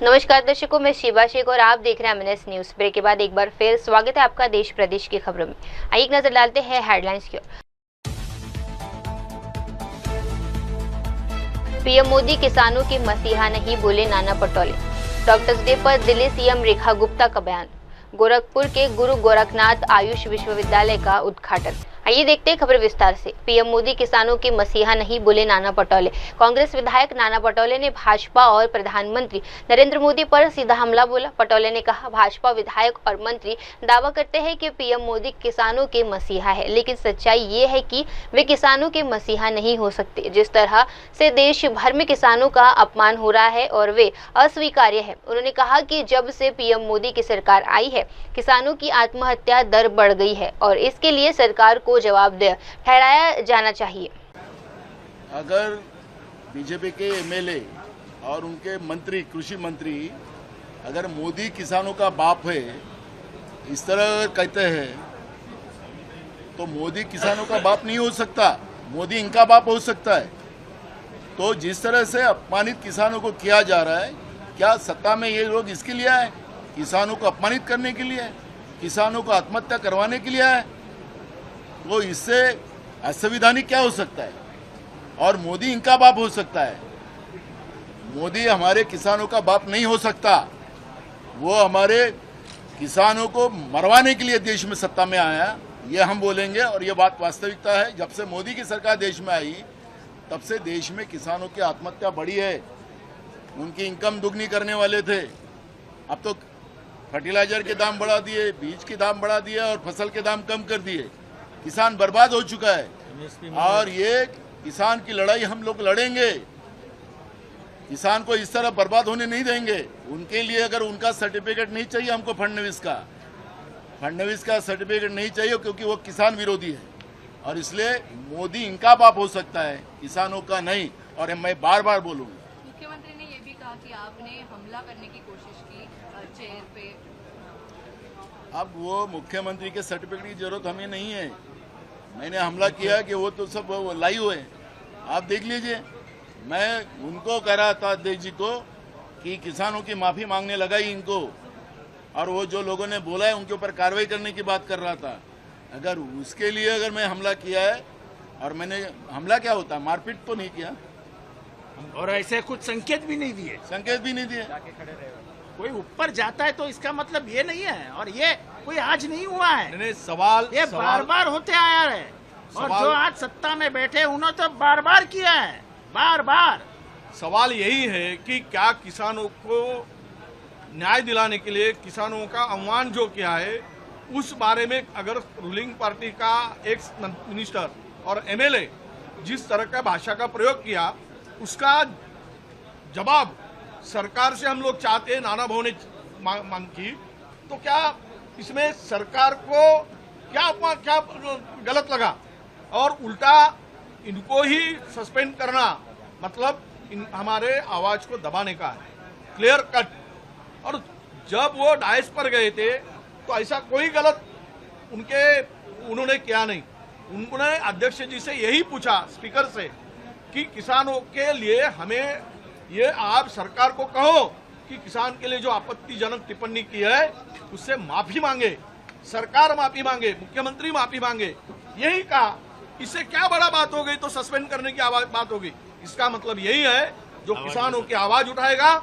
नमस्कार दर्शकों, मैं शिवा शेख और आप देख रहे हैं एमएनएस न्यूज। ब्रेक के बाद एक बार फिर स्वागत है आपका देश प्रदेश की खबरों में। आइए एक नजर डालते हैं हेडलाइंस की ओर। पीएम मोदी किसानों के मसीहा नहीं, बोले नाना पटोले। डॉक्टर्स डे पर दिल्ली सीएम रेखा गुप्ता का बयान। गोरखपुर के गुरु गोरखनाथ आयुष विश्वविद्यालय का उद्घाटन। आइए देखते हैं खबर विस्तार से। पीएम मोदी किसानों के मसीहा नहीं, बोले नाना पटोले। कांग्रेस विधायक नाना पटोले ने भाजपा और प्रधानमंत्री नरेंद्र मोदी पर सीधा हमला बोला। पटोले ने कहा, भाजपा विधायक और मंत्री दावा करते हैं कि पीएम मोदी किसानों के मसीहा है, लेकिन सच्चाई ये है कि वे किसानों के मसीहा नहीं हो सकते। जिस तरह से देश भर में किसानों का अपमान हो रहा है और वे अस्वीकार्य है। उन्होंने कहा कि जब से पीएम मोदी की सरकार आई है, किसानों की आत्महत्या दर बढ़ गई है और इसके लिए सरकार को जवाबदेह ठहराया जाना चाहिए। अगर बीजेपी के एमएलए और उनके मंत्री, कृषि मंत्री, अगर मोदी किसानों का बाप है इस तरह कहते हैं, तो मोदी किसानों का बाप नहीं हो सकता, मोदी इनका बाप हो सकता है। तो जिस तरह से अपमानित किसानों को किया जा रहा है, क्या सत्ता में ये लोग इसके लिए आए? किसानों को अपमानित करने के लिए, किसानों को आत्महत्या करवाने के लिए आए? तो इससे असंवैधानिक क्या हो सकता है? और मोदी इनका बाप हो सकता है। मोदी हमारे किसानों का बाप नहीं हो सकता। वो हमारे किसानों को मरवाने के लिए देश में सत्ता में आया, ये हम बोलेंगे। और ये बात वास्तविकता है। जब से मोदी की सरकार देश में आई, तब से देश में किसानों की आत्महत्या बढ़ी है। उनकी इनकम दुगनी करने वाले थे, अब तो फर्टिलाइजर के दाम बढ़ा दिए, बीज के दाम बढ़ा दिए और फसल के दाम कम कर दिए। किसान बर्बाद हो चुका है और ये किसान की लड़ाई हम लोग लड़ेंगे। किसान को इस तरह बर्बाद होने नहीं देंगे। उनके लिए अगर उनका सर्टिफिकेट नहीं चाहिए हमको, फडणवीस का सर्टिफिकेट नहीं चाहिए, क्योंकि वो किसान विरोधी है। और इसलिए मोदी इनका बाप हो सकता है, किसानों का नहीं। और मैं बार बार बोलूंगा। मुख्यमंत्री ने ये भी कहा कि आपने हमला करने की कोशिश की चेयर पे। अब वो मुख्यमंत्री के सर्टिफिकेट की जरूरत हमें नहीं है। मैंने हमला किया कि वो तो सब लाइव है, आप देख लीजिए। मैं उनको कह रहा था, अध्यक्ष जी को, कि किसानों की माफी मांगने लगा ही इनको, और वो जो लोगों ने बोला है उनके ऊपर कार्रवाई करने की बात कर रहा था। अगर उसके लिए अगर मैं हमला किया है, और मैंने हमला क्या होता, मारपीट तो नहीं किया, और ऐसे कुछ संकेत भी नहीं दिए। कोई ऊपर जाता है तो इसका मतलब ये नहीं है, और ये कोई आज नहीं हुआ है। नहीं, सवाल ये बार बार होते आया है। और जो आज सत्ता में बैठे उन्होंने तो बार बार किया है, बार बार। सवाल यही है कि क्या किसानों को न्याय दिलाने के लिए किसानों का अपमान जो किया है, उस बारे में अगर रूलिंग पार्टी का एक्स मिनिस्टर और एमएलए जिस तरह का भाषा का प्रयोग किया, उसका जवाब सरकार से हम लोग चाहते हैं। नाना भाव ने मांग की, तो क्या इसमें सरकार को क्या गलत लगा? और उल्टा इनको ही सस्पेंड करना मतलब हमारे आवाज को दबाने का है, क्लियर कट। और जब वो डायस पर गए थे तो ऐसा कोई गलत उन्होंने किया नहीं। उन्होंने अध्यक्ष जी से यही पूछा, स्पीकर से, कि किसानों के लिए हमें ये आप सरकार को कहो कि किसान के लिए जो आपत्तिजनक टिप्पणी की है उससे माफी मांगे, सरकार माफी मांगे, मुख्यमंत्री माफी मांगे, यही कहा। इससे क्या बड़ा बात हो गई? तो सस्पेंड करने की बात होगी। इसका मतलब यही है, जो किसानों की आवाज उठाएगा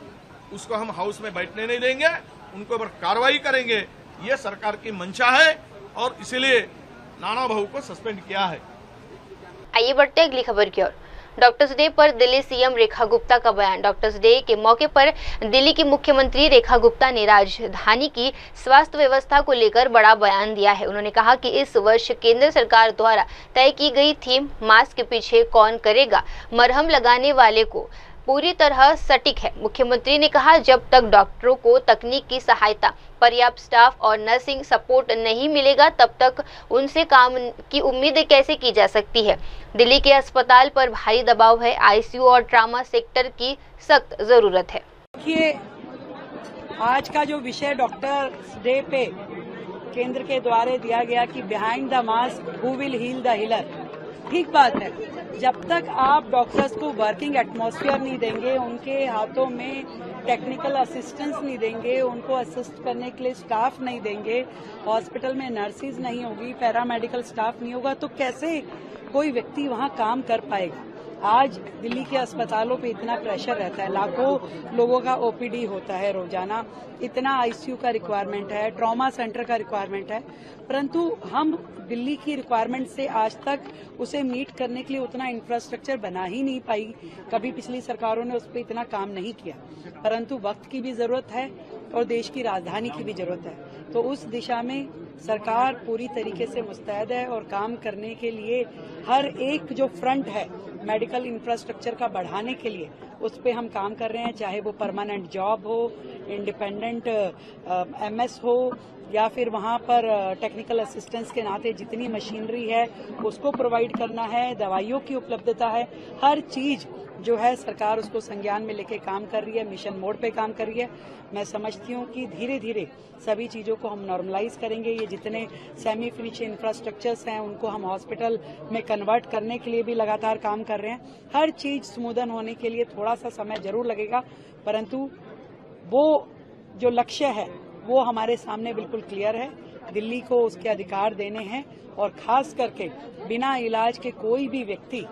उसको हम हाउस में बैठने नहीं देंगे, उनको ऊपर कार्रवाई करेंगे। ये सरकार की मंशा है और इसीलिए नाना भाऊ को सस्पेंड किया है। आइए बढ़ते अगली खबर की ओर। डॉक्टर्स डे पर दिल्ली सीएम रेखा गुप्ता का बयान। डॉक्टर्स डे के मौके पर दिल्ली की मुख्यमंत्री रेखा गुप्ता ने राजधानी की स्वास्थ्य व्यवस्था को लेकर बड़ा बयान दिया है। उन्होंने कहा कि इस वर्ष केंद्र सरकार द्वारा तय की गई थीम मास्क के पीछे कौन करेगा, मरहम लगाने वाले को पूरी तरह सटीक है। मुख्यमंत्री ने कहा, जब तक डॉक्टरों को तकनीक की सहायता, पर्याप्त स्टाफ और नर्सिंग सपोर्ट नहीं मिलेगा, तब तक उनसे काम की उम्मीद कैसे की जा सकती है। दिल्ली के अस्पताल पर भारी दबाव है, आईसीयू और ट्रामा सेक्टर की सख्त जरूरत है। देखिए, आज का जो विषय डॉक्टर्स डे पे केंद्र के द्वारा दिया गया कि behind the mask who will heal the healer, ठीक बात है, जब तक आप डॉक्टर्स को वर्किंग एटमॉस्फेयर नहीं देंगे, उनके हाथों में टेक्निकल असिस्टेंस नहीं देंगे, उनको असिस्ट करने के लिए स्टाफ नहीं देंगे, हॉस्पिटल में नर्सिस नहीं होगी, पैरामेडिकल स्टाफ नहीं होगा, तो कैसे कोई व्यक्ति वहां काम कर पाएगा। आज दिल्ली के अस्पतालों पे इतना प्रेशर रहता है, लाखों लोगों का ओपीडी होता है रोजाना, इतना आईसीयू का रिक्वायरमेंट है, ट्रॉमा सेंटर का रिक्वायरमेंट है, परंतु हम दिल्ली की रिक्वायरमेंट से आज तक उसे मीट करने के लिए उतना इंफ्रास्ट्रक्चर बना ही नहीं पाई। कभी पिछली सरकारों ने उस पर इतना काम नहीं किया, परंतु वक्त की भी जरूरत है और देश की राजधानी की भी जरूरत है। तो उस दिशा में सरकार पूरी तरीके से मुस्तैद है और काम करने के लिए हर एक जो फ्रंट है मेडिकल इंफ्रास्ट्रक्चर का बढ़ाने के लिए, उस पे हम काम कर रहे हैं, चाहे वो परमानेंट जॉब हो, इंडिपेंडेंट एमएस हो, या फिर वहां पर टेक्निकल असिस्टेंस के नाते जितनी मशीनरी है उसको प्रोवाइड करना है, दवाइयों की उपलब्धता है, हर चीज जो है सरकार उसको संज्ञान में लेके काम कर रही है, मिशन मोड पे काम कर रही है। मैं समझती हूँ कि धीरे धीरे सभी चीजों को हम नॉर्मलाइज करेंगे। ये जितने सेमी फिनिश इंफ्रास्ट्रक्चर्स हैं उनको हम हॉस्पिटल में कन्वर्ट करने के लिए भी लगातार काम कर रहे हैं। हर चीज स्मूदन होने के लिए थोड़ा सा समय जरूर लगेगा, परंतु वो जो लक्ष्य है वो हमारे सामने बिल्कुल क्लियर है। दिल्ली को उसके अधिकार देने हैं और खास करके बिना इलाज के कोई भी व्यक्ति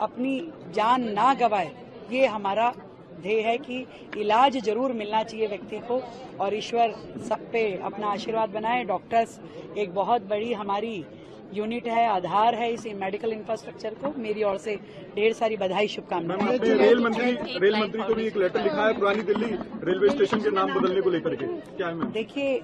अपनी जान ना गवाए, ये हमारा ध्येय है कि इलाज जरूर मिलना चाहिए व्यक्ति को, और ईश्वर सब पे अपना आशीर्वाद बनाए। डॉक्टर्स एक बहुत बड़ी हमारी यूनिट है, आधार है इस मेडिकल इंफ्रास्ट्रक्चर को। मेरी ओर से ढेर सारी बधाई, शुभकामनाएं। रेल मंत्री को भी एक लेटर लिखा है पुरानी दिल्ली रेलवे स्टेशन के नाम बदलने को लेकर के, क्या है मैम? देखिए,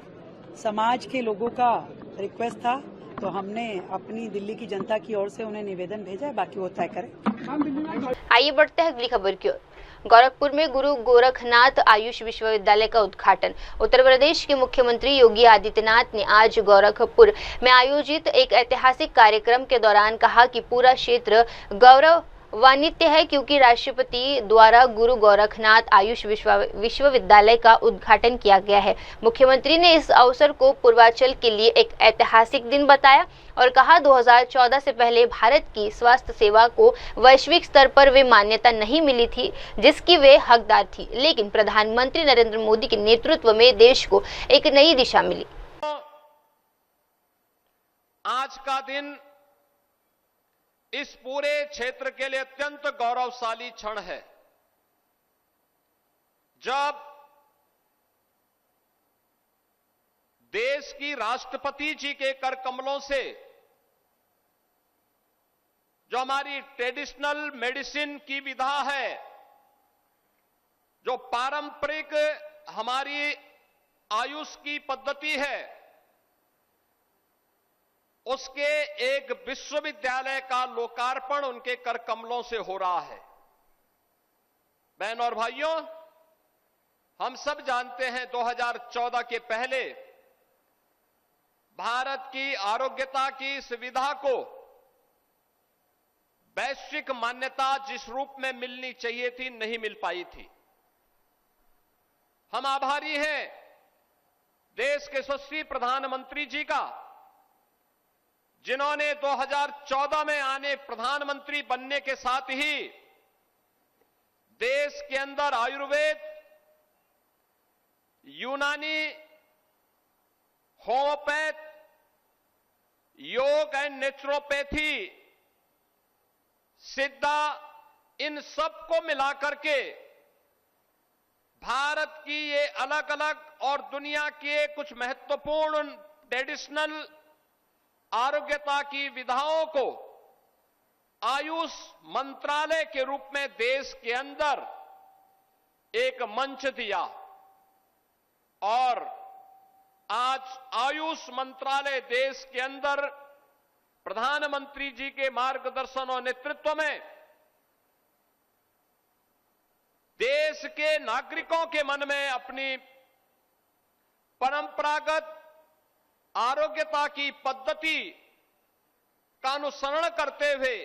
समाज के लोगों का रिक्वेस्ट था तो हमने अपनी दिल्ली की जनता की ओर से उन्हें निवेदन भेजा है, बाकी वो तय करें। आइए बढ़ते हैं अगली खबर की ओर। गोरखपुर में गुरु गोरखनाथ आयुष विश्वविद्यालय का उद्घाटन। उत्तर प्रदेश के मुख्यमंत्री योगी आदित्यनाथ ने आज गोरखपुर में आयोजित एक ऐतिहासिक कार्यक्रम के दौरान कहा कि पूरा क्षेत्र गौरवान्वित है, क्योंकि राष्ट्रपति द्वारा गुरु गोरखनाथ आयुष विश्वविद्यालय का उद्घाटन किया गया है। मुख्यमंत्री ने इस अवसर को पूर्वांचल के लिए एक ऐतिहासिक दिन बताया और कहा 2014 से पहले भारत की स्वास्थ्य सेवा को वैश्विक स्तर पर वे मान्यता नहीं मिली थी जिसकी वे हकदार थी, लेकिन प्रधानमंत्री नरेंद्र मोदी के नेतृत्व में देश को एक नई दिशा मिली। आज का दिन इस पूरे क्षेत्र के लिए अत्यंत गौरवशाली क्षण है, जब देश की राष्ट्रपति जी के कर कमलों से जो हमारी ट्रेडिशनल मेडिसिन की विधा है, जो पारंपरिक हमारी आयुष की पद्धति है, उसके एक विश्वविद्यालय का लोकार्पण उनके कर कमलों से हो रहा है। बहनों और भाइयों, हम सब जानते हैं 2014 के पहले भारत की आरोग्यता की सुविधा को वैश्विक मान्यता जिस रूप में मिलनी चाहिए थी, नहीं मिल पाई थी। हम आभारी हैं देश के यशस्वी प्रधानमंत्री जी का, जिन्होंने 2014 में आने प्रधानमंत्री बनने के साथ ही देश के अंदर आयुर्वेद, यूनानी, होम्योपैथ, योग एंड नेचुरोपैथी, सिद्धा, इन सब को मिलाकर के भारत की ये अलग अलग और दुनिया के कुछ महत्वपूर्ण ट्रेडिशनल आरोग्यता की विधाओं को आयुष मंत्रालय के रूप में देश के अंदर एक मंच दिया, और आज आयुष मंत्रालय देश के अंदर प्रधानमंत्री जी के मार्गदर्शन और नेतृत्व में देश के नागरिकों के मन में अपनी परंपरागत आरोग्यता की पद्धति का अनुसरण करते हुए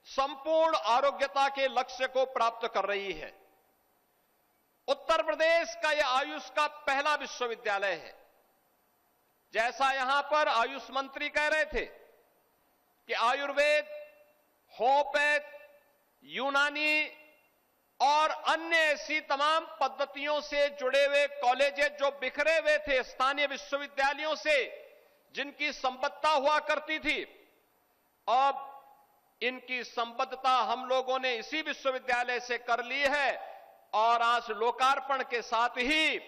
संपूर्ण आरोग्यता के लक्ष्य को प्राप्त कर रही है। उत्तर प्रदेश का यह आयुष का पहला विश्वविद्यालय है। जैसा यहां पर आयुष मंत्री कह रहे थे कि आयुर्वेद, होम्योपैथ, यूनानी और अन्य ऐसी तमाम पद्धतियों से जुड़े हुए कॉलेजेस जो बिखरे हुए थे स्थानीय विश्वविद्यालयों से, जिनकी संबद्धता हुआ करती थी, अब इनकी संबद्धता हम लोगों ने इसी विश्वविद्यालय से कर ली है और आज लोकार्पण के साथ ही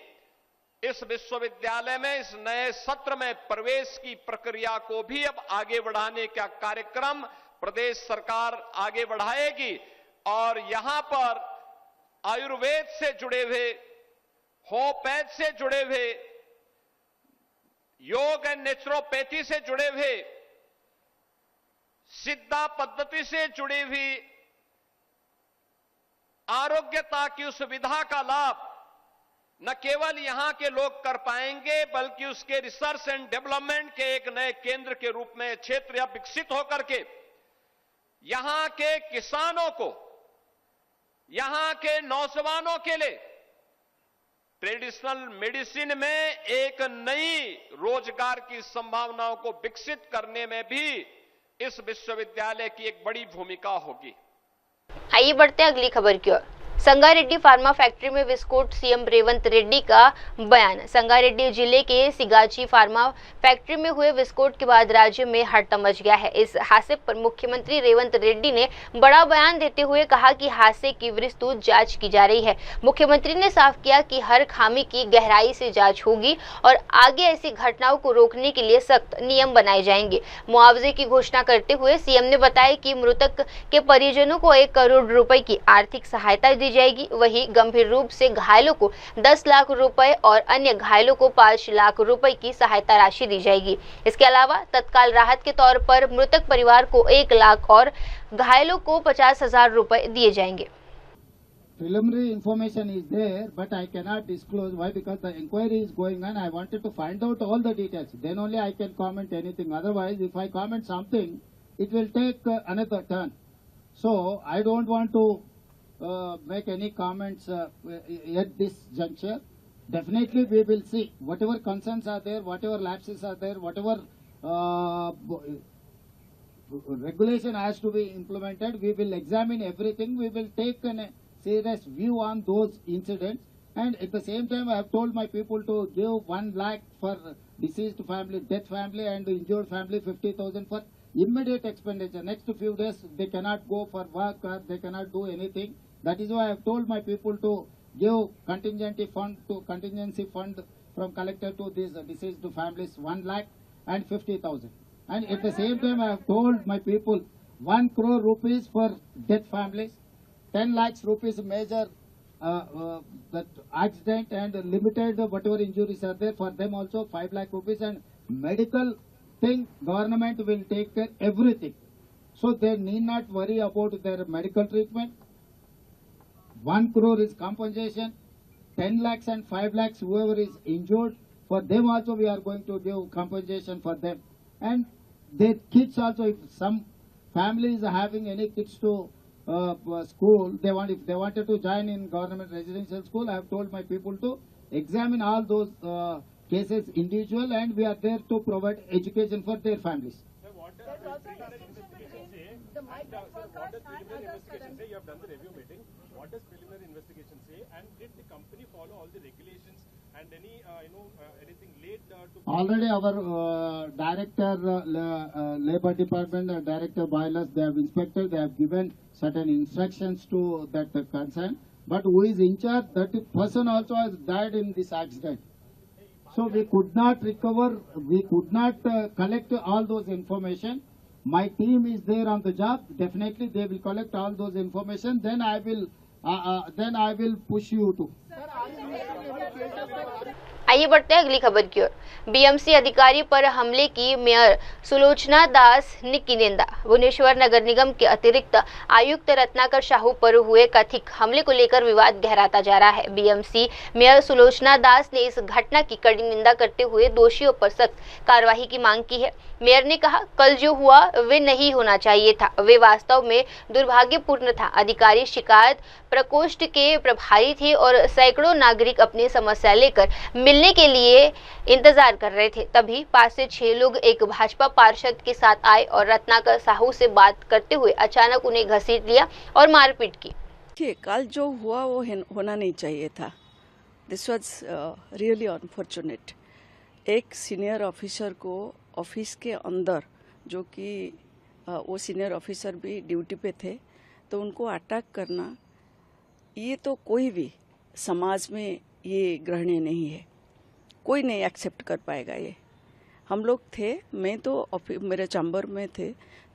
इस विश्वविद्यालय में इस नए सत्र में प्रवेश की प्रक्रिया को भी अब आगे बढ़ाने का कार्यक्रम प्रदेश सरकार आगे बढ़ाएगी और यहां पर आयुर्वेद से जुड़े हुए, होम्योपैथ से जुड़े हुए, योग एंड नेचुरोपैथी से जुड़े हुए, सिद्धा पद्धति से जुड़ी हुई आरोग्यता की उस विधा का लाभ न केवल यहां के लोग कर पाएंगे बल्कि उसके रिसर्च एंड डेवलपमेंट के एक नए केंद्र के रूप में क्षेत्र अब विकसित होकर के यहां के किसानों को, यहां के नौजवानों के लिए ट्रेडिशनल मेडिसिन में एक नई रोजगार की संभावनाओं को विकसित करने में भी इस विश्वविद्यालय की एक बड़ी भूमिका होगी। आइए बढ़ते हैं अगली खबर की ओर। संगारेड्डी फार्मा फैक्ट्री में विस्फोट, सीएम रेवंत रेड्डी का बयान। संगारेड्डी जिले के सिगाची फार्मा फैक्ट्री में हुए विस्फोट के बाद राज्य में हड़कंप मच गया है। इस हादसे पर मुख्यमंत्री रेवंत रेड्डी ने बड़ा बयान देते हुए कहा कि हादसे की विस्तृत जांच की जा रही है। मुख्यमंत्री ने साफ किया कि हर खामी की गहराई से जांच होगी और आगे ऐसी घटनाओं को रोकने के लिए सख्त नियम बनाए जाएंगे। मुआवजे की घोषणा करते हुए सीएम ने बताया कि मृतक के परिजनों को 1 करोड़ रुपए की आर्थिक सहायता दी जाएगी। वहीं गंभीर रूप से घायलों को 10 लाख रुपए और अन्य घायलों को 5 लाख रुपए की सहायता राशि दी जाएगी। इसके अलावा तत्काल राहत के तौर पर मृतक परिवार को 1 लाख और घायलों को 50,000 रुपए दिए जाएंगे। Preliminary information is there, but I cannot disclose. Why? Because the inquiry is going on. I wanted to find out all the details. Then only I can comment anything. Otherwise, if I comment something, it will take another turn. So I don't want to make any comments at this juncture. Definitely we will see whatever concerns are there, whatever lapses are there, whatever regulation has to be implemented. We will examine everything. We will take a serious view on those incidents. And at the same time, I have told my people to give 1 lakh for deceased family, death family, and injured family 50,000 for immediate expenditure. Next few days, they cannot go for work or they cannot do anything. That is why I have told my people to give contingency fund from collector to these deceased families 1 lakh and 50,000. And at the same time, I have told my people 1 crore rupees for death families, 10 lakhs rupees major that accident and limited whatever injuries are there for them also 5 lakh rupees, and medical thing government will take care everything. So they need not worry about their medical treatment. 1 crore is compensation, 10 lakhs and 5 lakhs whoever is injured, for them also we are going to give compensation for them. And their kids also, if some family is having any kids to school, if they wanted to join in government residential school, I have told my people to examine all those cases individual, and we are there to provide education for their families. The what does preliminary investigation say? You have done the review meeting. What does preliminary investigation say? And did the company follow all the regulations and any anything late to? Already our director labor department, director boilers, they have inspected. They have given certain instructions to that concern. But who is in charge? That person also has died in this accident. So we could not recover. We could not collect all those information. My team is there on the job. Definitely they will collect all those information. Then I will push you to. आइए बढ़ते हैं अगली खबर की ओर। BMC अधिकारी पर हमले की मेयर सुलोचना दास ने की निंदा। भुवनेश्वर नगर निगम के अतिरिक्त आयुक्त रत्नाकर साहू पर हुए कथित हमले को लेकर विवाद गहराता जा रहा है। बीएमसी मेयर सुलोचना दास ने इस घटना की कड़ी निंदा करते हुए दोषियों पर सख्त कार्रवाई की मांग की है। मेयर ने कहा, कल जो हुआ वे नहीं होना चाहिए था, वे वास्तव में दुर्भाग्यपूर्ण था। अधिकारी शिकायत प्रकोष्ठ के प्रभारी थे और सैकड़ों नागरिक अपनी समस्या लेकर मिलने मिलने के लिए इंतजार कर रहे थे। तभी 5 से 6 लोग एक भाजपा पार्षद के साथ आए और रत्नाकर साहू से बात करते हुए अचानक उन्हें घसीट लिया और मारपीट की। कल जो हुआ वो होना नहीं चाहिए था। This was really unfortunate. एक सीनियर ऑफिसर को ऑफिस के अंदर, जो कि वो सीनियर ऑफिसर भी ड्यूटी पे थे, तो उनको अटैक करना, ये तो कोई भी समाज में ये ग्रहणीय नहीं है। कोई नहीं एक्सेप्ट कर पाएगा ये। हम लोग थे, मैं तो मेरे चैम्बर में थे,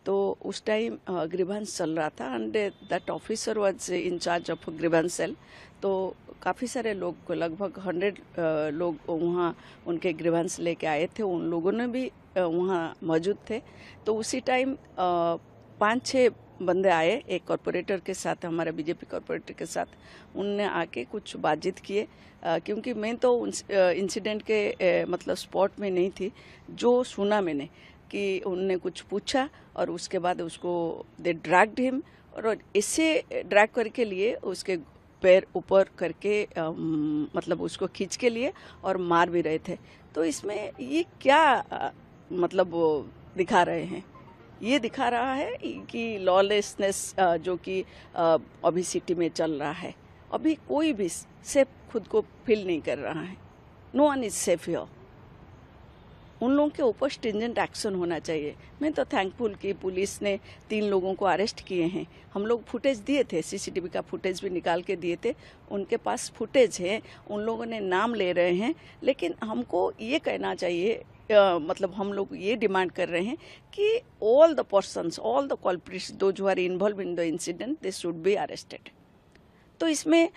तो उस टाइम ग्रीवेंस चल रहा था and that officer was in charge of grievance cell. तो काफ़ी सारे लोग, लगभग 100 लोग वहाँ उनके ग्रीवेंस लेके आए थे। उन लोगों ने भी वहाँ मौजूद थे। तो उसी टाइम 5-6 बंदे आए एक कॉरपोरेटर के साथ, हमारे बीजेपी कॉरपोरेटर के साथ। उनने आके कुछ बातचीत किए, क्योंकि मैं तो इंसिडेंट के मतलब स्पॉट में नहीं थी। जो सुना मैंने कि उनने कुछ पूछा और उसके बाद उसको दे ड्रैग्ड हिम, और ऐसे ड्रैग करके लिए उसके पैर ऊपर करके मतलब उसको खींच के लिए और मार भी रहे थे। तो इसमें ये क्या मतलब दिखा रहे हैं? ये दिखा रहा है कि लॉलेसनेस जो कि अभी सिटी में चल रहा है, अभी कोई भी सेफ खुद को फील नहीं कर रहा है। No one is safe here. उन लोगों के ऊपर स्ट्रिंजेंट एक्शन होना चाहिए। मैं तो थैंकफुल कि पुलिस ने 3 लोगों को अरेस्ट किए हैं। हम लोग फुटेज दिए थे, सीसीटीवी का फुटेज भी निकाल के दिए थे। उनके पास फुटेज है, उन लोगों ने नाम ले रहे हैं। लेकिन हमको ये कहना चाहिए, मतलब हम लोग ये डिमांड कर रहे हैं कि all the persons, all the culprits, those who are involve in the incident, they should be arrested. तो इसमें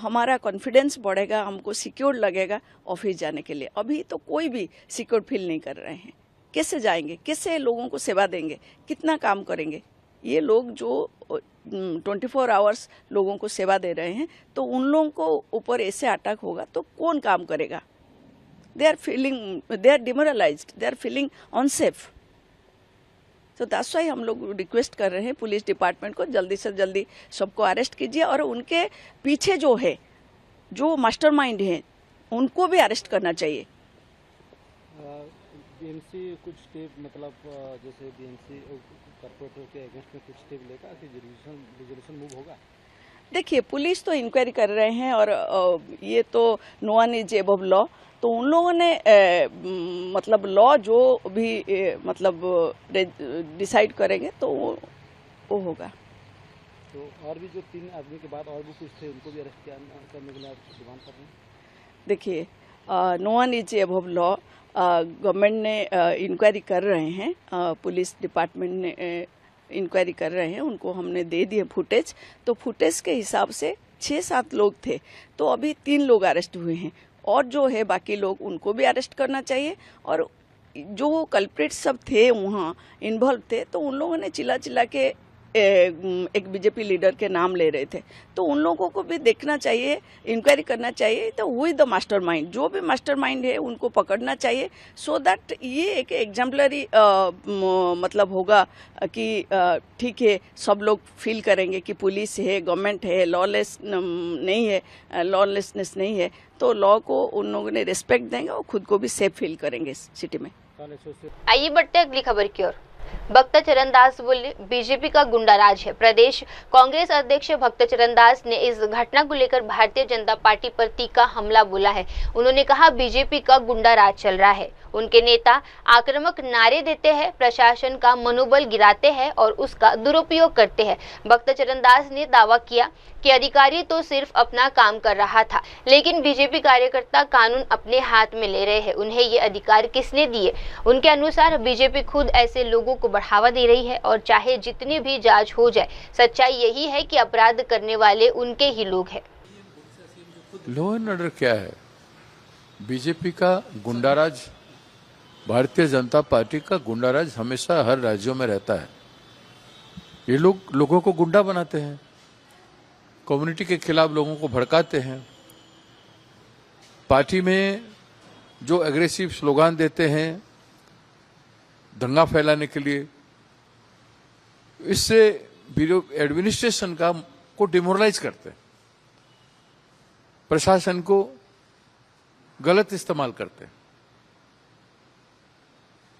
हमारा कॉन्फिडेंस बढ़ेगा, हमको सिक्योर लगेगा ऑफिस जाने के लिए। अभी तो कोई भी सिक्योर फील नहीं कर रहे हैं। कैसे जाएंगे, कैसे लोगों को सेवा देंगे, कितना काम करेंगे? ये लोग जो 24 आवर्स लोगों को सेवा दे रहे हैं, तो उन लोगों को ऊपर ऐसे अटैक होगा तो कौन काम करेगा? they are demoralized, they are feeling unsafe. तो दैट्स व्हाई हम लोग रिक्वेस्ट कर रहे हैं पुलिस डिपार्टमेंट को जल्दी से जल्दी सबको अरेस्ट कीजिए, और उनके पीछे जो है, जो मास्टरमाइंड है, उनको भी अरेस्ट करना चाहिए। बीएमसी कुछ स्टेप, मतलब जैसे बीएमसी कॉर्पोरेटर के अगेंस्ट में कुछ स्टेप लेगा कि रिजोल्यूशन मूव होगा? देखिए, पुलिस तो इंक्वायरी कर रहे हैं, और ये तो no one is above law. तो उन लोगों ने मतलब लॉ जो भी मतलब डिसाइड करेंगे तो वो होगा। तो और भी जो 3 आदमी के बाद और भी कुछ थे, उनको भी अरेस्ट करने के लिए आप डिमांड कर रहे हैं? देखिए, no one is above law. Government ने इंक्वायरी कर रहे हैं, पुलिस डिपार्टमेंट ने इंक्वायरी कर रहे हैं, उनको हमने दे दिए फुटेज। तो फुटेज के हिसाब से 6-7 लोग थे, तो अभी 3 लोग अरेस्ट हुए हैं, और जो है बाकी लोग, उनको भी अरेस्ट करना चाहिए। और जो कल्प्रिट सब थे वहाँ इन्वॉल्व थे, तो उन लोगों ने चिल्ला के एक बीजेपी लीडर के नाम ले रहे थे, तो उन लोगों को भी देखना चाहिए, इंक्वायरी करना चाहिए। तो हुई द मास्टरमाइंड, जो भी मास्टरमाइंड है उनको पकड़ना चाहिए, सो दैट ये एक एग्जाम्पलरी मतलब होगा कि ठीक है, सब लोग फील करेंगे कि पुलिस है, गवर्नमेंट है, लॉलेस नहीं है, लॉलेसनेस नहीं है। तो लॉ को उन लोगों ने रिस्पेक्ट देंगे और खुद को भी सेफ फील करेंगे सिटी में। आइए बढ़ते अगली खबर की ओर। भक्त चरण दास बोले, बीजेपी का गुंडा राज है। प्रदेश कांग्रेस अध्यक्ष भक्त चरण दास ने इस घटना को लेकर भारतीय जनता पार्टी पर तीखा हमला बोला है। उन्होंने कहा, बीजेपी का गुंडा राज चल रहा है। उनके नेता आक्रामक नारे देते हैं, प्रशासन का मनोबल गिराते हैं और उसका दुरुपयोग करते हैं। भक्त चरण दास ने दावा किया कि अधिकारी तो सिर्फ अपना काम कर रहा था, लेकिन बीजेपी कार्यकर्ता कानून अपने हाथ में ले रहे हैं। उन्हें ये अधिकार किसने दिए? उनके अनुसार बीजेपी खुद ऐसे लोगों को बढ़ावा दे रही है, और चाहे जितनी भी जांच हो जाए, सच्चाई यही है कि अपराध करने वाले उनके ही लोग हैं। लॉ एंड ऑर्डर क्या है? बीजेपी का गुंडाराज, भारतीय जनता पार्टी का गुंडाराज हमेशा हर राज्यों में रहता है। ये लोग लोगों को गुंडा बनाते हैं, कम्युनिटी के खिलाफ लोगों को भड़काते हैं, पार्टी में जो एग्रेसिव स्लोगान देते हैं दंगा फैलाने के लिए, इससे एडमिनिस्ट्रेशन को डिमोरलाइज करते हैं, प्रशासन को गलत इस्तेमाल करते हैं।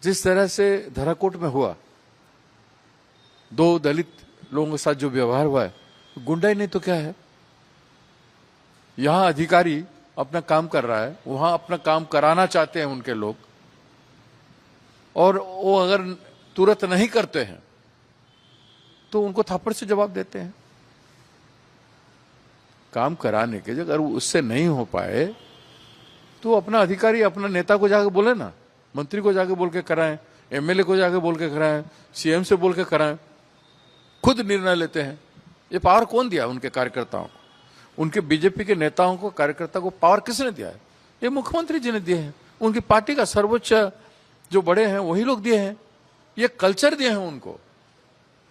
जिस तरह से धराकोट में हुआ, 2 दलित लोगों के साथ जो व्यवहार हुआ है, गुंडाई नहीं तो क्या है। यहां अधिकारी अपना काम कर रहा है, वहां अपना काम कराना चाहते हैं उनके लोग, और वो अगर तुरंत नहीं करते हैं तो उनको थप्पड़ से जवाब देते हैं। काम कराने के अगर उससे नहीं हो पाए तो अपना अधिकारी अपना नेता को जाके बोले ना, मंत्री को जाके बोल के कराएं, एमएलए को जाके बोल के कराएं, सीएम से बोल के कराएं। खुद निर्णय लेते हैं। ये पावर कौन दिया उनके कार्यकर्ताओं को? उनके बीजेपी के नेताओं को, कार्यकर्ता को पावर किसने दिया है? ये मुख्यमंत्री जी ने दिए हैं। उनकी पार्टी का सर्वोच्च जो बड़े हैं वही लोग दिए हैं। ये कल्चर दिए हैं उनको।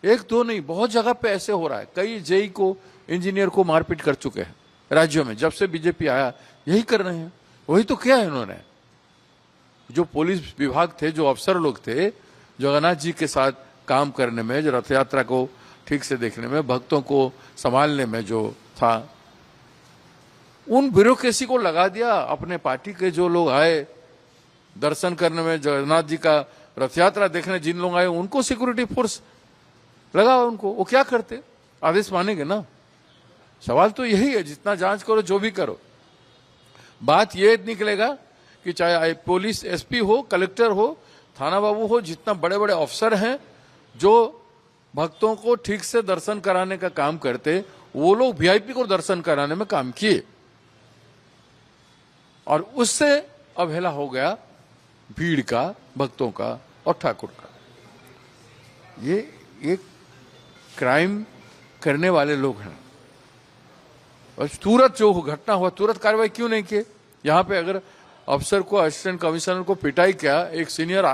1-2 नहीं, बहुत जगह पे ऐसे हो रहा है। कई जेई को, इंजीनियर को मारपीट कर चुके हैं राज्यों में। जब से बीजेपी आया यही कर रहे हैं। वही तो किया है इन्होंने। जो पुलिस विभाग थे, जो अफसर लोग थे, जगन्नाथ जी के साथ काम करने में, जो रथ यात्रा को ठीक से देखने में, भक्तों को संभालने में जो था, उन ब्यूरोक्रेसी को लगा दिया। अपने पार्टी के जो लोग आए दर्शन करने में, जगन्नाथ जी का रथ यात्रा देखने जिन लोग आए, उनको सिक्योरिटी फोर्स लगा उनको। वो क्या करते? आदेश मानेंगे ना। सवाल तो यही है, जितना जांच करो, जो भी करो, बात ये निकलेगा कि चाहे पुलिस एसपी हो, कलेक्टर हो, थाना बाबू हो, जितना बड़े बड़े अफसर हैं जो भक्तों को ठीक से दर्शन कराने का काम करते, वो लोग वीआईपी को दर्शन कराने में काम किए, और उससे अवहेला हो गया भीड़ का, भक्तों का और ठाकुर का। ये एक क्राइम करने वाले लोग हैं। और तुरंत जो घटना हुआ, तुरंत कार्रवाई क्यों नहीं की? यहाँ पे अगर अफसर को, असिस्टेंट कमिश्नर को पिटाई किया, एक सीनियर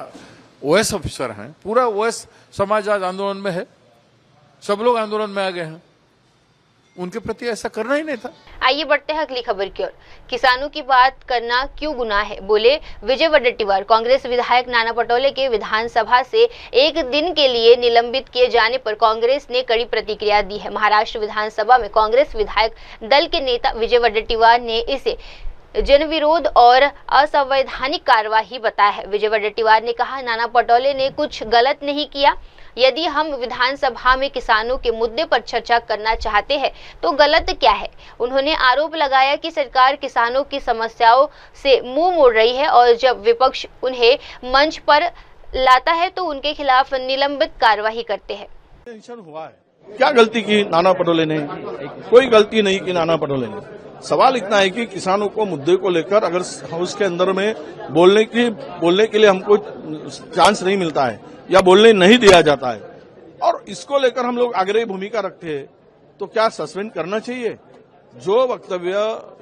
ओएस अफसर हैं, पूरा ओएस समाज आज आंदोलन में है, सब लोग आंदोलन में आ गए हैं, उनके प्रति ऐसा करना ही नहीं था। आइए बढ़ते हैं अगली खबर की ओर। किसानों की बात करना क्यों गुनाह है, बोले विजय वडेट्टीवार। कांग्रेस विधायक नाना पटोले के विधानसभा से एक दिन के लिए निलंबित किए जाने पर कांग्रेस ने कड़ी प्रतिक्रिया दी है। महाराष्ट्र विधानसभा में कांग्रेस विधायक दल के नेता विजय वडेट्टीवार ने इसे जनविरोध और असंवैधानिक कार्यवाही बताया है। विजय वडेट्टीवार ने कहा, नाना पटोले ने कुछ गलत नहीं किया। यदि हम विधानसभा में किसानों के मुद्दे पर चर्चा करना चाहते हैं तो गलत क्या है? उन्होंने आरोप लगाया कि सरकार किसानों की समस्याओं से मुंह मोड़ रही है और जब विपक्ष उन्हें मंच पर लाता है तो उनके खिलाफ निलंबित कार्यवाही करते हैं। टेंशन हुआ है, क्या गलती की नाना पटोले ने? कोई गलती नहीं की नाना पटोले ने। सवाल इतना है कि किसानों को मुद्दे को लेकर अगर हाउस के अंदर में बोलने के लिए हमको चांस नहीं मिलता है या बोलने नहीं दिया जाता है, और इसको लेकर हम लोग आग्रही भूमिका रखते हैं, तो क्या सस्पेंड करना चाहिए? जो वक्तव्य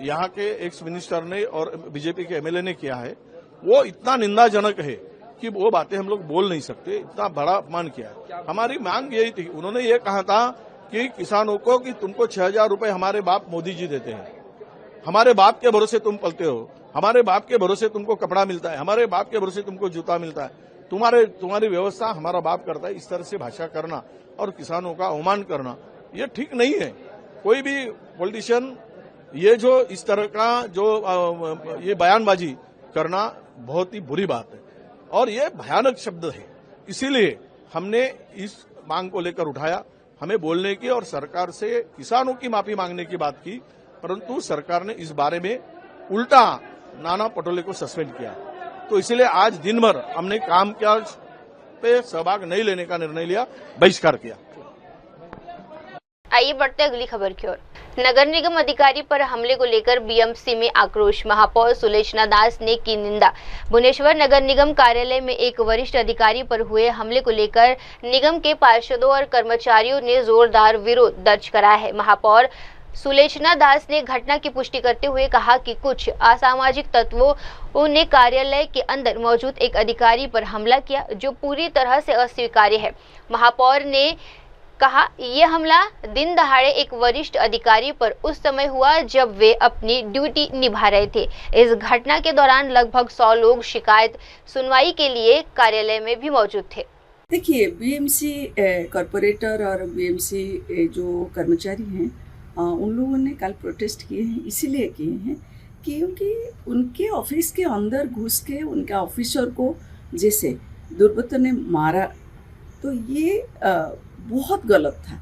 यहाँ के एक्स मिनिस्टर ने और बीजेपी के एमएलए ने किया है, वो इतना निंदाजनक है कि वो बातें हम लोग बोल नहीं सकते। इतना बड़ा अपमान किया है। हमारी मांग यही थी, उन्होंने ये कहा था कि किसानों को कि तुमको 6,000 रुपए हमारे बाप मोदी जी देते हैं, हमारे बाप के भरोसे तुम पलते हो, हमारे बाप के भरोसे तुमको कपड़ा मिलता है, हमारे बाप के भरोसे तुमको जूता मिलता है, तुम्हारी व्यवस्था हमारा बाप करता है। इस तरह से भाषा करना और किसानों का अवमान करना ये ठीक नहीं है। कोई भी पॉलिटिशियन ये जो इस तरह का जो ये बयानबाजी करना बहुत ही बुरी बात है और ये भयानक शब्द है। इसीलिए हमने इस मांग को लेकर उठाया, हमें बोलने की और सरकार से किसानों की माफी मांगने की बात की, परंतु सरकार ने इस बारे में उल्टा नाना पटोले को सस्पेंड किया। तो इसलिए आज दिन भर हमने काम काज पे सहभाग नहीं लेने का निर्णय लिया, बहिष्कार किया। आइए बढ़ते अगली खबर की ओर। नगर निगम अधिकारी पर हमले को लेकर बीएमसी में आक्रोश। महापौर सुलेचना दास ने की निंदा। भुवनेश्वर नगर निगम कार्यालय में एक वरिष्ठ अधिकारी पर हुए हमले को लेकर निगम के पार्षदों और कर्मचारियों ने जोरदार विरोध दर्ज कराया है। महापौर सुलेचना दास ने घटना की पुष्टि करते हुए कहा कि कुछ असामाजिक तत्वों ने कार्यालय के अंदर मौजूद एक अधिकारी पर हमला किया, जो पूरी तरह से अस्वीकार्य है। महापौर ने कहा, ये हमला दिन दहाड़े एक वरिष्ठ अधिकारी पर उस समय हुआ जब वे अपनी ड्यूटी निभा रहे थे। इस घटना के दौरान लगभग 100 लोग शिकायत सुनवाई के लिए कार्यालय में भी मौजूद थे। देखिए, बीएमसी कॉरपोरेटर और बीएमसी जो कर्मचारी हैं, उन लोगों ने कल प्रोटेस्ट किए हैं, इसीलिए किए हैं क्योंकि उनके ऑफिस के अंदर घुस के उनका ऑफिसर को जैसे दुर्बृत्तों ने मारा, तो ये बहुत गलत था।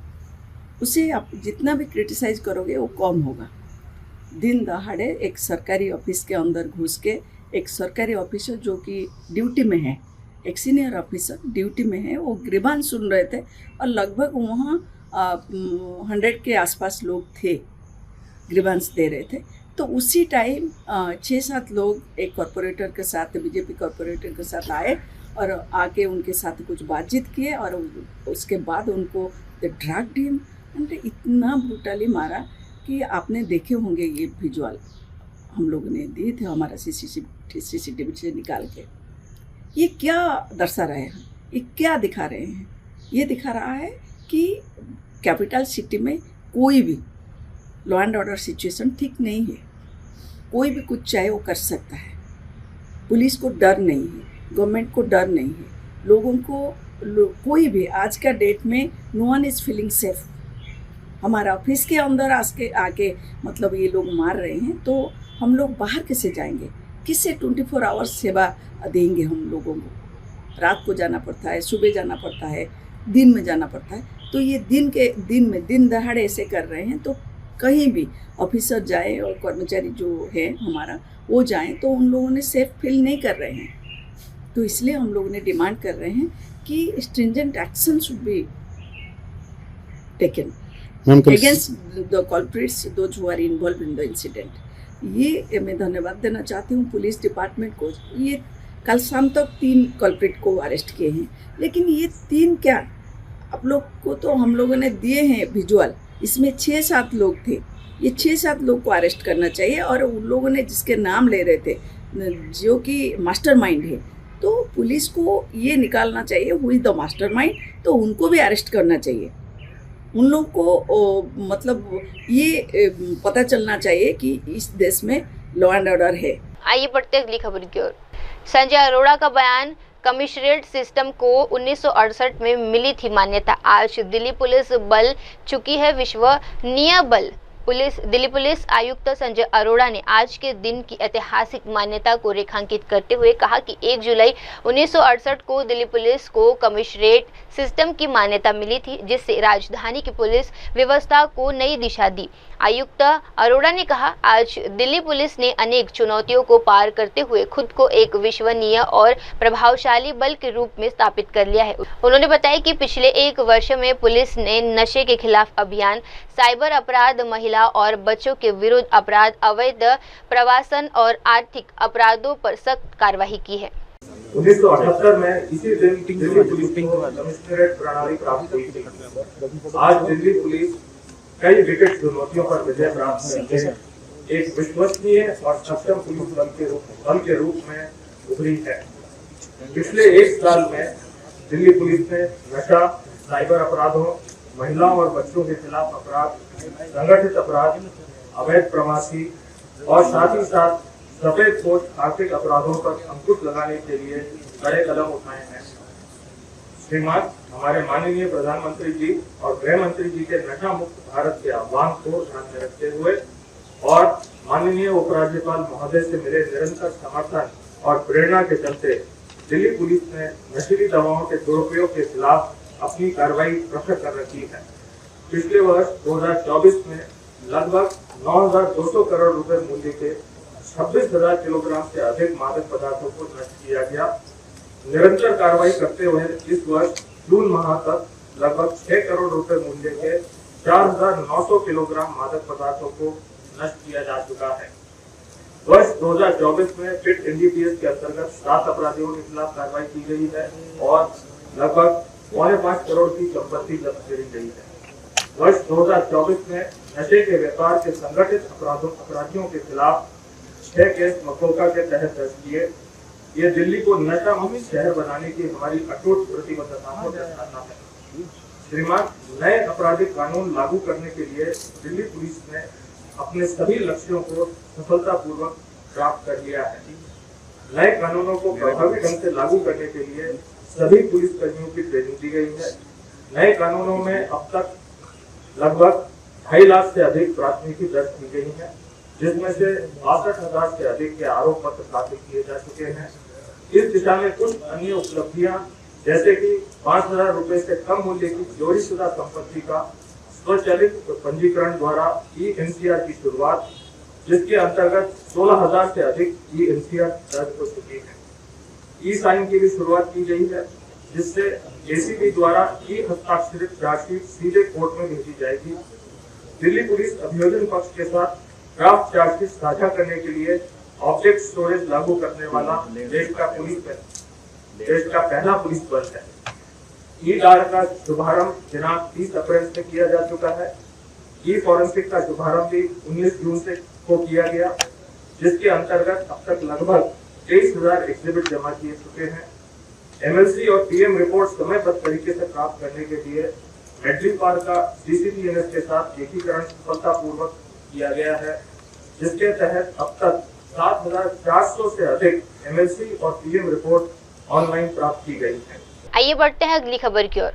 उसे आप जितना भी क्रिटिसाइज करोगे वो कम होगा। दिन दहाड़े एक सरकारी ऑफिस के अंदर घुस के एक सरकारी ऑफिसर जो कि ड्यूटी में है, एक सीनियर ऑफिसर ड्यूटी में है, वो ग्रीवांस सुन रहे थे और लगभग वहाँ 100 के आसपास लोग थे, ग्रीवांस दे रहे थे। तो उसी टाइम 6-7 लोग एक कॉरपोरेटर के साथ, बीजेपी कॉरपोरेटर के साथ आए और आके उनके साथ कुछ बातचीत किए और उसके बाद उनको ड्रग डीम इतना ब्रूटली मारा कि आपने देखे होंगे। ये विजुअल हम लोगों ने दिए थे हमारा सीसीटीवी से निकाल के। ये क्या दर्शा रहे हैं, ये क्या दिखा रहे हैं? ये दिखा रहा है कि कैपिटल सिटी में कोई भी लॉ एंड ऑर्डर सिचुएशन ठीक नहीं है। कोई भी कुछ चाहे वो कर सकता है। पुलिस को डर नहीं है, गवर्नमेंट को डर नहीं है, लोगों को कोई भी आज का डेट में no one is feeling safe. हमारा ऑफिस के अंदर आके मतलब ये लोग मार रहे हैं, तो हम लोग बाहर कैसे जाएंगे? किससे 24 आवर्स सेवा देंगे? हम लोगों को रात को जाना पड़ता है, सुबह जाना पड़ता है, दिन में जाना पड़ता है। तो ये दिन दहाड़े ऐसे कर रहे हैं, तो कहीं भी ऑफिसर जाए और कर्मचारी जो है हमारा वो जाए तो उन लोगों ने सेफ फील नहीं कर रहे हैं। तो इसलिए हम लोगों ने डिमांड कर रहे हैं कि stringent action should be taken against the culprits, those who are involved in the incident. ये मैं धन्यवाद देना चाहती हूँ पुलिस डिपार्टमेंट को। ये कल शाम तक 3 कल्प्रिट को अरेस्ट किए हैं, लेकिन ये 3 क्या, आप लोग को तो हम लोगों ने दिए हैं विजुअल, इसमें 6-7 लोग थे। ये 6-7 लोग को अरेस्ट करना चाहिए और उन लोगों ने जिसके नाम ले रहे थे जो कि मास्टरमाइंड है, तो पुलिस को ये निकालना चाहिए हु इज द मास्टरमाइंड, तो उनको भी अरेस्ट करना चाहिए। उन लोगों को मतलब ये पता चलना चाहिए कि इस देश में लॉ एंड ऑर्डर है। आइए बढ़ते अगली खबर की ओर। संजय अरोड़ा का बयान, कमिश्नरेट सिस्टम को 1968 में मिली थी मान्यता, आज दिल्ली पुलिस बल चुकी है विश्वसनीय बल। दिल्ली पुलिस आयुक्त संजय अरोड़ा ने आज के दिन की ऐतिहासिक मान्यता को रेखांकित करते हुए कहा कि 1 जुलाई 1968 को दिल्ली पुलिस को कमिश्नरेट सिस्टम की मान्यता मिली थी, जिससे राजधानी की पुलिस व्यवस्था को नई दिशा दी। आयुक्त अरोड़ा ने कहा, आज दिल्ली पुलिस ने अनेक चुनौतियों को पार करते हुए खुद को एक विश्वसनीय और प्रभावशाली बल के रूप में स्थापित कर लिया है। उन्होंने बताया कि पिछले 1 वर्ष में पुलिस ने नशे के खिलाफ अभियान, साइबर अपराध, महिला और बच्चों के विरुद्ध अपराध, अवैध प्रवासन और आर्थिक अपराधों पर सख्त कार्रवाई की है। 1978 में इसी दिन दिल्ली पुलिस को कमिश्नरेट प्रणाली प्राप्त हुई थी। आज दिल्ली पुलिस कई विकट चुनौतियों पर विजय प्राप्त करके एक विश्वसनीय और सक्षम पुलिस बल के रूप में उभरी है। पिछले 1 साल में दिल्ली पुलिस ने नशा, साइबर अपराधों, महिलाओं और बच्चों के खिलाफ अपराध, संगठित अपराध, अवैध प्रवासी और साथ ही साथ सफेदपोश आर्थिक अपराधों पर अंकुश लगाने के लिए बड़े कदम उठाए हैं। श्रीमान हमारे माननीय प्रधानमंत्री जी और गृह मंत्री जी के नशा मुक्त भारत के आह्वान को ध्यान में रखते हुए और माननीय उपराज्यपाल महोदय से मिले निरंतर समर्थन और प्रेरणा के चलते दिल्ली पुलिस ने नशीली दवाओं के दुरुपयोग के खिलाफ अपनी कार्रवाई प्रखर कर रखी है। पिछले वर्ष 2024 में लगभग 9,200 करोड़ रुपए मूल्य के 26,000 किलोग्राम से अधिक मादक पदार्थों को नष्ट किया गया। निरंतर कार्रवाई करते हुए इस वर्ष जून माह तक लगभग 6 करोड़ रुपए मूल्य के 4,900 किलोग्राम मादक पदार्थों को नष्ट किया जा चुका है। वर्ष 2024 में फिट एनडीपीएस के अंतर्गत 7 अपराधियों के खिलाफ कार्रवाई की गई है और लगभग 5.25 करोड़ की संपत्ति जब्त करी गई है। वर्ष 2024 में नशे के व्यापार के संगठित अपराधियों के खिलाफ 6 केस मकोका के तहत दर्ज किए। ये दिल्ली को नशा मुक्त शहर बनाने की हमारी अटूट प्रतिबद्धता को दर्शाता है। श्रीमान, नए आपराधिक कानून लागू करने के लिए दिल्ली पुलिस ने अपने सभी लक्ष्यों को सफलतापूर्वक प्राप्त कर लिया है। नए कानूनों को प्रभावी ढंग से लागू करने के लिए सभी पुलिस कर्मियों की ट्रेनिंग दी गई है। नए कानूनों में अब तक लगभग 2.5 लाख से अधिक प्राथमिकी दर्ज की गई है। जिसमें से 62,000 से अधिक के आरोप पत्र दाखिल किए जा चुके हैं। इस दिशा में कुछ अन्य उपलब्धियां जैसे कि 5,000 रुपए से कम मूल्य की चोरीशुदा संपत्ति का स्वचालित पंजीकरण द्वारा ई-एनसीआर की शुरुआत, जिसके अंतर्गत 16,000 से अधिक ई-एनसीआर दर्ज हो चुकी है। ई-साइन की भी शुरुआत की गई है, जिससे एसीबी द्वारा ई-हस्ताक्षरित चार्जशीट सीधे कोर्ट में भेजी जाएगी। दिल्ली पुलिस अभियोजन पक्ष के साथ ड्राफ्ट चार्जशीट साझा करने के लिए ऑब्जेक्ट स्टोरेज लागू करने वाला देश का पहला पुलिस बल है। ई-डार का शुभारंभ दिनांक 30 अप्रैल से किया जा चुका है। ई-फॉरेंसिक का शुभारंभ भी 19 जून से को किया गया, जिसके अंतर्गत अब तक लगभग 23,000 एग्जिबिट जमा किए चुके हैं। एमएलसी और पीएम रिपोर्ट समयबद्ध तरीके से प्राप्त करने के लिए मेट्रीपार का सीसीटीएनएस के साथ एकीकरण सफलतापूर्वक किया गया है, जिसके तहत अब तक 7,400 से अधिक एमएलसी और पीएम रिपोर्ट ऑनलाइन प्राप्त की गई है। आइए बढ़ते हैं अगली खबर की ओर।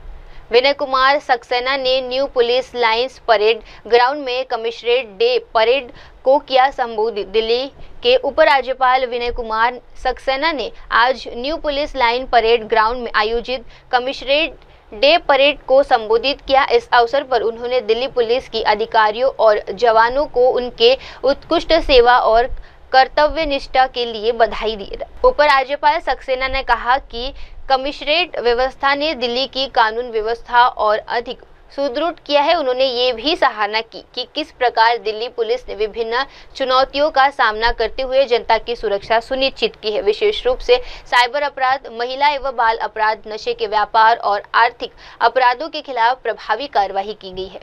विनय कुमार सक्सेना ने new police lines parade ground में कमिश्नरेट डे परेड को किया संबोधित। दिल्ली के उपराज्यपाल विनय कुमार सक्सेना ने आज new police line parade ground में आयोजित कमिश्नरेट डे परेड को संबोधित किया। इस अवसर पर उन्होंने दिल्ली पुलिस की अधिकारियों और जवानों को उनके उत्कृष्ट सेवा और कर्तव्य निष्ठा के लिए बधाई दी। उपराज्यपाल सक्सेना ने कहा कि कमिश्नरेट व्यवस्था ने दिल्ली की कानून व्यवस्था और अधिक सुदृढ़ किया है। उन्होंने ये भी सराहना की कि किस प्रकार दिल्ली पुलिस ने विभिन्न चुनौतियों का सामना करते हुए जनता की सुरक्षा सुनिश्चित की है। विशेष रूप से साइबर अपराध, महिला एवं बाल अपराध, नशे के व्यापार और आर्थिक अपराधों के खिलाफ प्रभावी कार्रवाई की गई है।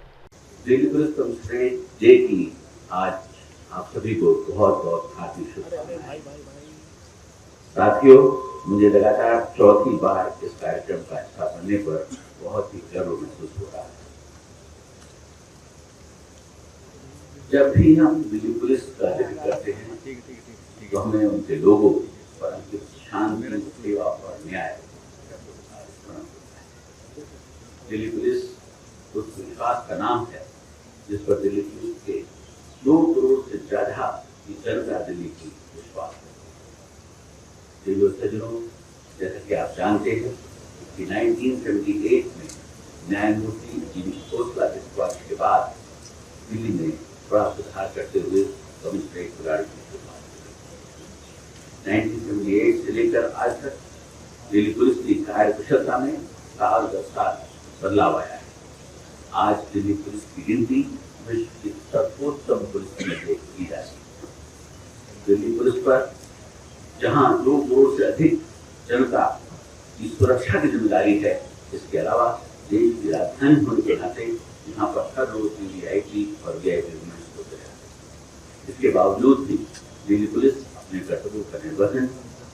दिल्ली पुलिस कमिश्नरेट डे की आज आप सभी को बहुत बहुत हार्दिक शुभकामनाएं। साथियों, मुझे लगातार चौथी बार इस कार्यक्रम का हिस्सा बनने पर बहुत ही गर्व महसूस हो रहा है। जब भी हम दिल्ली पुलिस का जिक्र करते हैं तो हमें उनके लोगों और उनकी शांति, सेवा और न्याय स्मरण होता है। दिल्ली पुलिस उस विश्वास का नाम है जिस पर दिल्ली पुलिस के 2 करोड़ से ज्यादा की जनता दिल्ली की विश्वास है। सज्जनों, जैसा कि आप जानते हैं कि 1978 में न्यायमूर्ति जी खोसला के स्पर्श के बाद दिल्ली में बड़ा सुधार करते हुए कमिश्नरेट प्रणाली की शुरुआत की। 1978 से लेकर आज तक दिल्ली पुलिस की कार्यकुशलता में साल दर साल बदलाव आया है। आज दिल्ली पुलिस की गिनती विश्व की सर्वोत्तम पुलिस में की जाती है। दिल्ली पुलिस पर जहां 2 करोड़ से अधिक जनता की सुरक्षा की जिम्मेदारी है, इसके अलावा देश की राजधानी होने के नाते यहाँ पर हर रोज वीआईपी और वीआईपी मूवमेंट्स होते हैं। इसके बावजूद भी दिल्ली पुलिस अपने कर्तव्यों का निर्वहन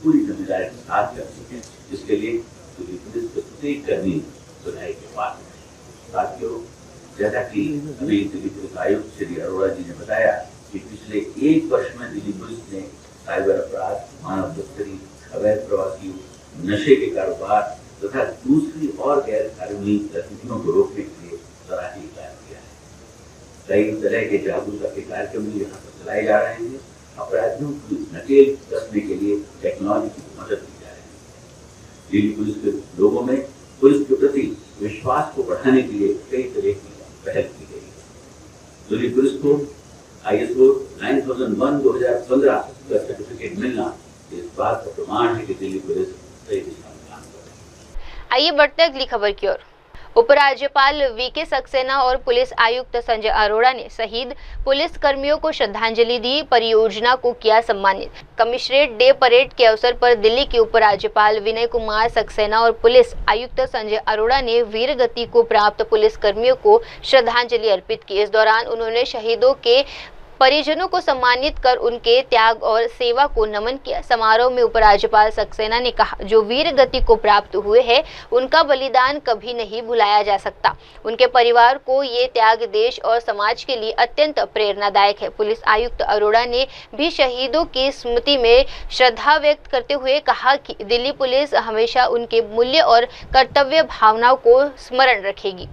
पूरी जिम्मेदारी के साथ करती है, जिसके लिए दिल्ली पुलिस के प्रत्येक कर्मी बधाई के पात्र है। साथियों, जैसा कि अभी दिल्ली पुलिस आयुक्त श्री अरोड़ा जी ने बताया कि पिछले 1 वर्ष में दिल्ली पुलिस ने साइबर अपराध, मानव तस्करी, अवैध प्रवासियों, नशे के कारोबार तथा दूसरी और गैर कानूनी गतिविधियों को रोकने के लिए सराहनीय कार्य किया है। कई तरह के जागरूकता के कार्यक्रम यहाँ पर चलाए जा रहे हैं। अपराधियों की नकेल कसने के लिए टेक्नोलॉजी की मदद की जा रही है। दिल्ली पुलिस के लोगों में पुलिस के प्रति विश्वास को बढ़ाने के लिए कई तरह की पहल की गई है। दिल्ली पुलिस को ISO 9001/2015 का सर्टिफिकेट मिलना इस बात का प्रमाण है कि दिल्ली पुलिस सही दिशा में काम कर रही है। आइए बढ़ते हैं अगली खबर की ओर। उपराज्यपाल वीके सक्सेना और पुलिस आयुक्त संजय अरोड़ा ने शहीद पुलिस कर्मियों को श्रद्धांजलि दी। परियोजना को किया सम्मानित। कमिश्नरेट डे परेड के अवसर पर दिल्ली के उपराज्यपाल विनय कुमार सक्सेना और पुलिस आयुक्त संजय अरोड़ा ने वीर गति को प्राप्त पुलिस कर्मियों को श्रद्धांजलि अर्पित की। इस दौरान उन्होंने शहीदों के परिजनों को सम्मानित कर उनके त्याग और सेवा को नमन किया। समारोह में उपराज्यपाल सक्सेना ने कहा, जो वीर गति को प्राप्त हुए हैं उनका बलिदान कभी नहीं भुलाया जा सकता। उनके परिवार को ये त्याग देश और समाज के लिए अत्यंत प्रेरणादायक है। पुलिस आयुक्त अरोड़ा ने भी शहीदों की स्मृति में श्रद्धा व्यक्त करते हुए कहा कि दिल्ली पुलिस हमेशा उनके मूल्य और कर्तव्य भावनाओं को स्मरण रखेगी।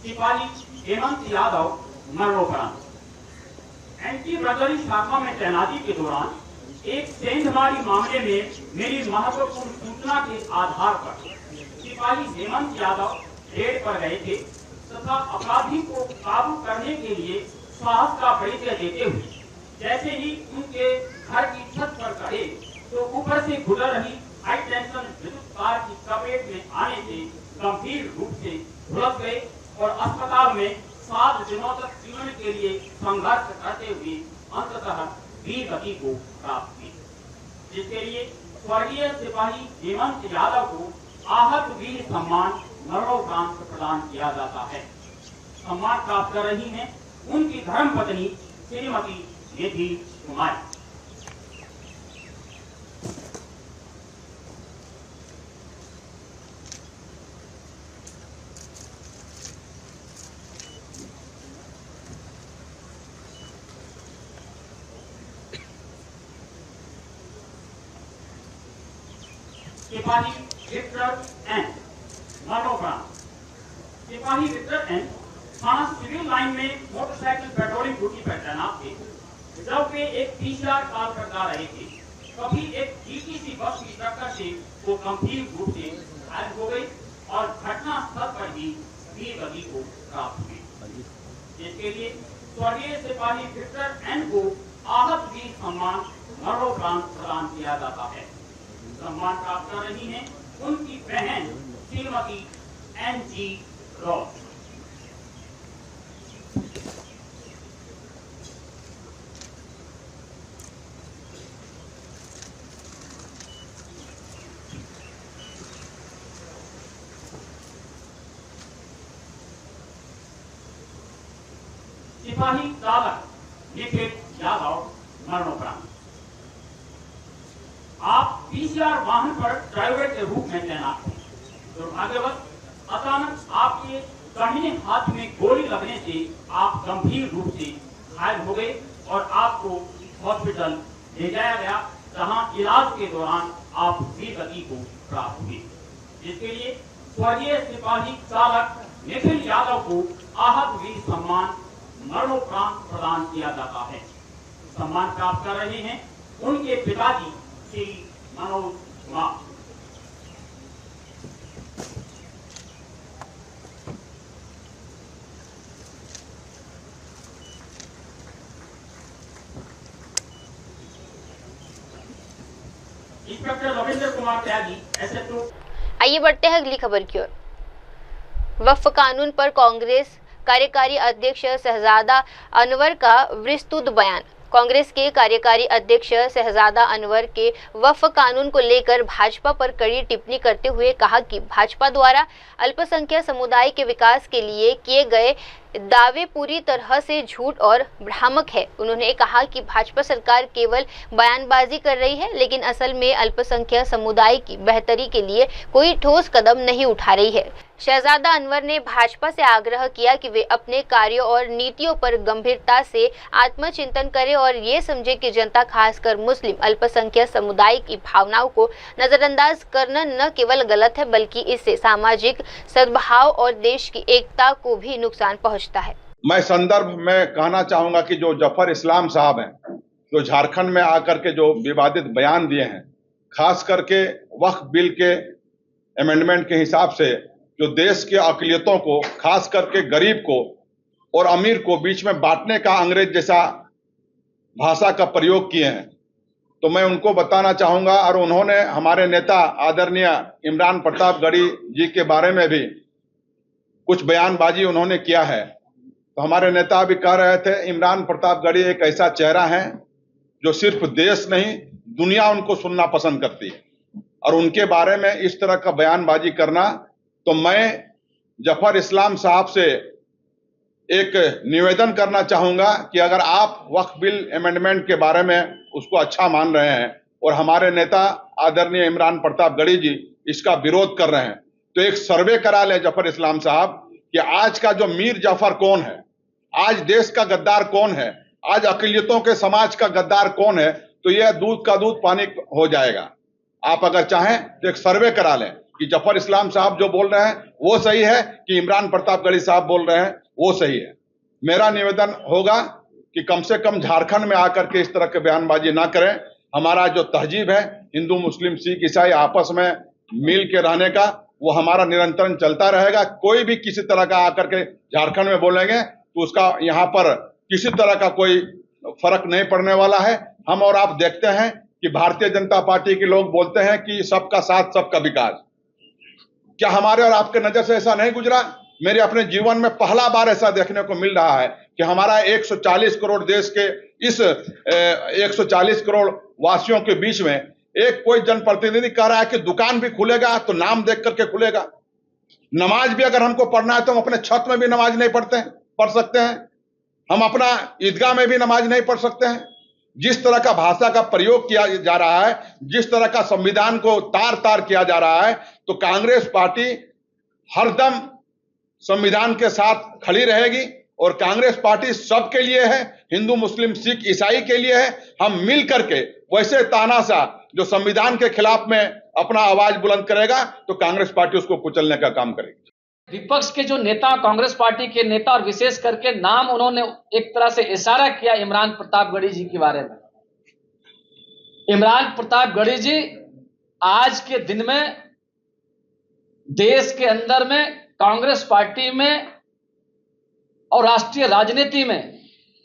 सिपाही हेमंत यादव मरणोपरांत। एंटी ब्रदरी शाखा में तैनाती के दौरान एक सेंधमारी मामले में मेरी महत्वपूर्ण सूचना के आधार पर सिपाही हेमंत यादव रेड पर गए थे तथा अपराधी को काबू करने के लिए साहस का परिचय देते हुए जैसे ही उनके घर की छत पर चढ़े तो ऊपर से गुजर रही हाई टेंशन विद्युत तार की चपेट में आने से गंभीर रूप से झुलस गए और अस्पताल में 7 दिनों तक जीवन के लिए संघर्ष करते हुए अंततः वीर गति को प्राप्त हुई, जिसके लिए स्वर्गीय सिपाही हेमंत यादव को आहत वीर सम्मान मरणोपरांत प्रदान किया जाता है। सम्मान प्राप्त कर रही हैं उनकी धर्मपत्नी श्रीमती निधि कुमारी। सिपाही विक्टर एन मरणोपरांत। सिपाही विक्टर एन थाना सिविल लाइन में मोटरसाइकिल पेट्रोलिंग ड्यूटी पर तैनात थे जब वे एक पीसीआर कॉल पर जा रहे थे। कभी एक जीटीसी बस की टक्कर से वो गंभीर रूप से घायल हो गई और घटना स्थल पर ही वीर गति को प्राप्त हुई, जिसके लिए स्वर्गीय सिपाही विक्टर एन को आहत वीर सम्मान मरणोपरांत प्रदान किया जाता है। सम्मान प्राप्त कर रही हैं उनकी बहन श्रीमती एन.जी. रॉस। सिपाही चालक निखिल यादव मरणोपरांत। आप पीसीआर वाहन पर ड्राइवर के रूप में तैनात थे। दुर्भाग्यवश अचानक आपके दाहिने हाथ में गोली लगने से आप गंभीर रूप से घायल हो गए और आपको हॉस्पिटल ले जाया गया, जहां इलाज के दौरान आप वीर गति को प्राप्त हुए, जिसके लिए स्वर्गीय सिपाही चालक निखिल यादव को आहत वीर सम्मान मरणोपरांत प्रदान किया जाता है। सम्मान प्राप्त कर रहे हैं उनके पिताजी श्री मनोज कुमार। इंस्पेक्टर रविंद्र कुमार त्यागी SHO। आइए बढ़ते हैं अगली खबर की ओर। वक्फ कानून पर कांग्रेस कार्यकारी अध्यक्ष शहजादा अनवर का विस्तृत बयान। कांग्रेस के कार्यकारी अध्यक्ष शहजादा अनवर के वक्फ कानून को लेकर भाजपा पर कड़ी टिप्पणी करते हुए कहा कि भाजपा द्वारा अल्पसंख्यक समुदाय के विकास के लिए किए गए दावे पूरी तरह से झूठ और भ्रामक है। उन्होंने कहा कि भाजपा सरकार केवल बयानबाजी कर रही है, लेकिन असल में अल्पसंख्यक समुदाय की बेहतरी के लिए कोई ठोस कदम नहीं उठा रही है। शहजादा अनवर ने भाजपा से आग्रह किया कि वे अपने कार्यों और नीतियों पर गंभीरता से आत्मचिंतन करें और ये समझे कि जनता, खासकर मुस्लिम अल्पसंख्यक समुदाय की भावनाओं को नजरअंदाज करना न केवल गलत है, बल्कि इससे सामाजिक सद्भाव और देश की एकता को भी नुकसान पहुंचता है। मैं संदर्भ में कहना चाहूंगा कि जो जफर इस्लाम साहब हैं, जो झारखंड में आकर के जो विवादित बयान दिए हैं, खास करके वक्फ बिल के अमेंडमेंट के हिसाब से जो देश के अक़लियतों को, खास करके गरीब को और अमीर को बीच में बांटने का अंग्रेज जैसा भाषा का प्रयोग किए हैं, तो मैं उनको बताना चाहूंगा। और उन्होंने हमारे नेता आदरणीय इमरान प्रतापगढ़ी जी के बारे में भी कुछ बयानबाजी उन्होंने किया है। तो हमारे नेता भी कह रहे थे इमरान प्रतापगढ़ी एक ऐसा चेहरा है जो सिर्फ देश नहीं दुनिया उनको सुनना पसंद करती है, और उनके बारे में इस तरह का बयानबाजी करना, तो मैं जफर इस्लाम साहब से एक निवेदन करना चाहूंगा कि अगर आप वक्फ बिल अमेंडमेंट के बारे में उसको अच्छा मान रहे हैं और हमारे नेता आदरणीय इमरान प्रतापगढ़ी जी इसका विरोध कर रहे हैं, तो एक सर्वे करा ले जफर इस्लाम साहब कि आज का जो मीर जाफर कौन है, आज देश का गद्दार कौन है, आज अक़लियतों के समाज का गद्दार कौन है, तो यह दूध का दूध पानी हो जाएगा। आप अगर चाहें तो एक सर्वे करा लें कि जफर इस्लाम साहब जो बोल रहे हैं वो सही है कि इमरान प्रतापगढ़ी साहब बोल रहे हैं वो सही है। मेरा निवेदन होगा कि कम से कम झारखंड में आकर के इस तरह के बयानबाजी ना करें। हमारा जो तहजीब है हिंदू मुस्लिम सिख ईसाई आपस में मिल के रहने का, वो हमारा निरंतर चलता रहेगा। कोई भी किसी तरह का आकर के झारखंड में बोलेंगे तो उसका यहाँ पर किसी तरह का कोई फर्क नहीं पड़ने वाला है। हम और आप देखते हैं कि भारतीय जनता पार्टी के लोग बोलते हैं कि सबका साथ सबका विकास। क्या हमारे और आपके नजर से ऐसा नहीं गुजरा? मेरे अपने जीवन में पहला बार ऐसा देखने को मिल रहा है कि हमारा 140 करोड़ देश के इस 140 करोड़ वासियों के बीच में एक कोई जनप्रतिनिधि कह रहा है कि दुकान भी खुलेगा तो नाम देख करके खुलेगा। नमाज भी अगर हमको पढ़ना है तो हम अपने छत में भी नमाज नहीं पढ़ सकते हैं। हम अपना ईदगाह में भी नमाज नहीं पढ़ सकते हैं। जिस तरह का भाषा का प्रयोग किया जा रहा है, जिस तरह का संविधान को तार तार किया जा रहा है, तो कांग्रेस पार्टी हरदम संविधान के साथ खड़ी रहेगी। और कांग्रेस पार्टी सबके लिए है, हिंदू मुस्लिम सिख ईसाई के लिए है। हम मिल करके वैसे तानाशाह जो संविधान के खिलाफ में अपना आवाज बुलंद करेगा तो कांग्रेस पार्टी उसको कुचलने का काम करेगी। विपक्ष के जो नेता, कांग्रेस पार्टी के नेता और विशेष करके नाम उन्होंने एक तरह से इशारा किया इमरान प्रतापगढ़ी जी के बारे में। इमरान प्रतापगढ़ी जी आज के दिन में देश के अंदर में कांग्रेस पार्टी में और राष्ट्रीय राजनीति में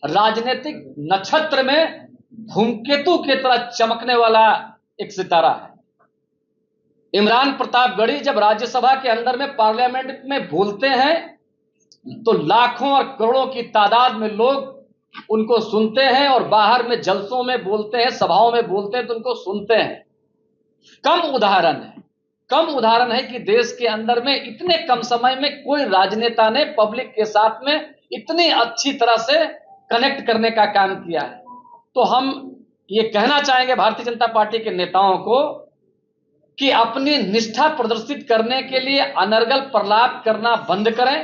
राजनीतिक नक्षत्र में धूमकेतु की तरह चमकने वाला एक सितारा है। इमरान प्रतापगढ़ी जब राज्यसभा के अंदर में पार्लियामेंट में बोलते हैं तो लाखों और करोड़ों की तादाद में लोग उनको सुनते हैं और बाहर में जलसों में बोलते हैं, सभाओं में बोलते हैं तो उनको सुनते हैं। कम उदाहरण है कि देश के अंदर में इतने कम समय में कोई राजनेता ने पब्लिक के साथ में इतनी अच्छी तरह से कनेक्ट करने का काम किया है। तो हम ये कहना चाहेंगे भारतीय जनता पार्टी के नेताओं को कि अपनी निष्ठा प्रदर्शित करने के लिए अनर्गल प्रलाप करना बंद करें।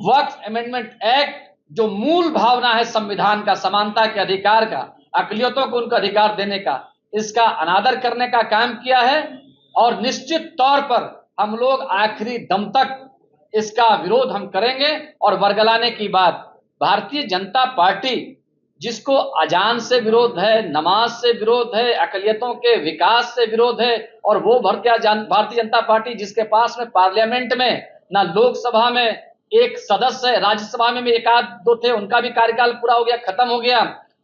वक्फ अमेंडमेंट एक्ट जो मूल भावना है संविधान का, समानता के अधिकार का, अकलियतों को उनका अधिकार देने का, इसका अनादर करने का काम किया है। और निश्चित तौर पर हम लोग आखिरी दम तक इसका विरोध हम करेंगे। और वर्गलाने की बात, भारतीय जनता पार्टी जिसको अजान से विरोध है, नमाज से विरोध है, अकलियतों के विकास से विरोध है, और वो भारतीय जनता पार्टी जिसके पास में पार्लियामेंट में ना लोकसभा में एक सदस्य है, राज्यसभा में भी एक आध दो थे, उनका भी कार्यकाल पूरा हो गया, खत्म हो गया।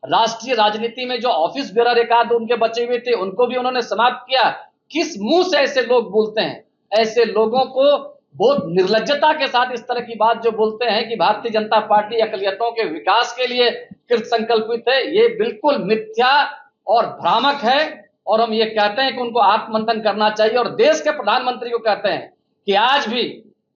राष्ट्रीय राजनीति में जो ऑफिस बेरर एक आध उनके बचे हुए थे उनको भी उन्होंने समाप्त किया। किस मुंह से ऐसे लोग बोलते हैं? ऐसे लोगों को बहुत निर्लज्जता के साथ इस तरह की बात जो बोलते हैं कि भारतीय जनता पार्टी अकलियतों के विकास के लिए कृत संकल्पित है, ये बिल्कुल मिथ्या और भ्रामक है। और हम ये कहते हैं कि उनको आत्ममंथन करना चाहिए और देश के प्रधानमंत्री को कहते हैं कि आज भी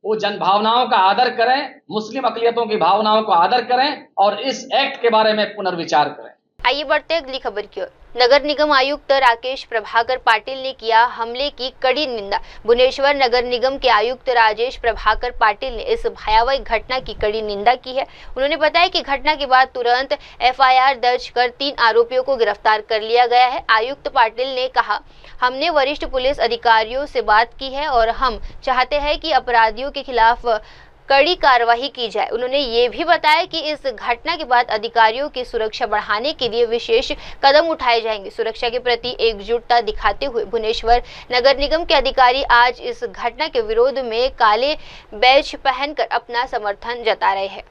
वो जन भावनाओं का आदर करें, मुस्लिम अकलियतों की भावनाओं को आदर करें और इस एक्ट के बारे में पुनर्विचार करें। आइए बढ़ते अगली खबर की ओर। नगर निगम आयुक्त राकेश प्रभाकर पाटिल ने किया हमले की कड़ी निंदा। भुवनेश्वर नगर निगम के आयुक्त राजेश प्रभाकर पाटिल ने इस भयावह घटना की कड़ी निंदा की है। उन्होंने बताया कि घटना के बाद तुरंत एफआईआर दर्ज कर 3 आरोपियों को गिरफ्तार कर लिया गया है। आयुक्त पाटिल ने कहा, हमने वरिष्ठ पुलिस अधिकारियों से बात की है और हम चाहते हैं कि अपराधियों के खिलाफ कड़ी कार्रवाई की जाए। उन्होंने ये भी बताया कि इस घटना के बाद अधिकारियों की सुरक्षा बढ़ाने के लिए विशेष कदम उठाए जाएंगे। सुरक्षा के प्रति एकजुटता दिखाते हुए भुवनेश्वर नगर निगम के अधिकारी आज इस घटना के विरोध में काले बैज पहनकर अपना समर्थन जता रहे हैं।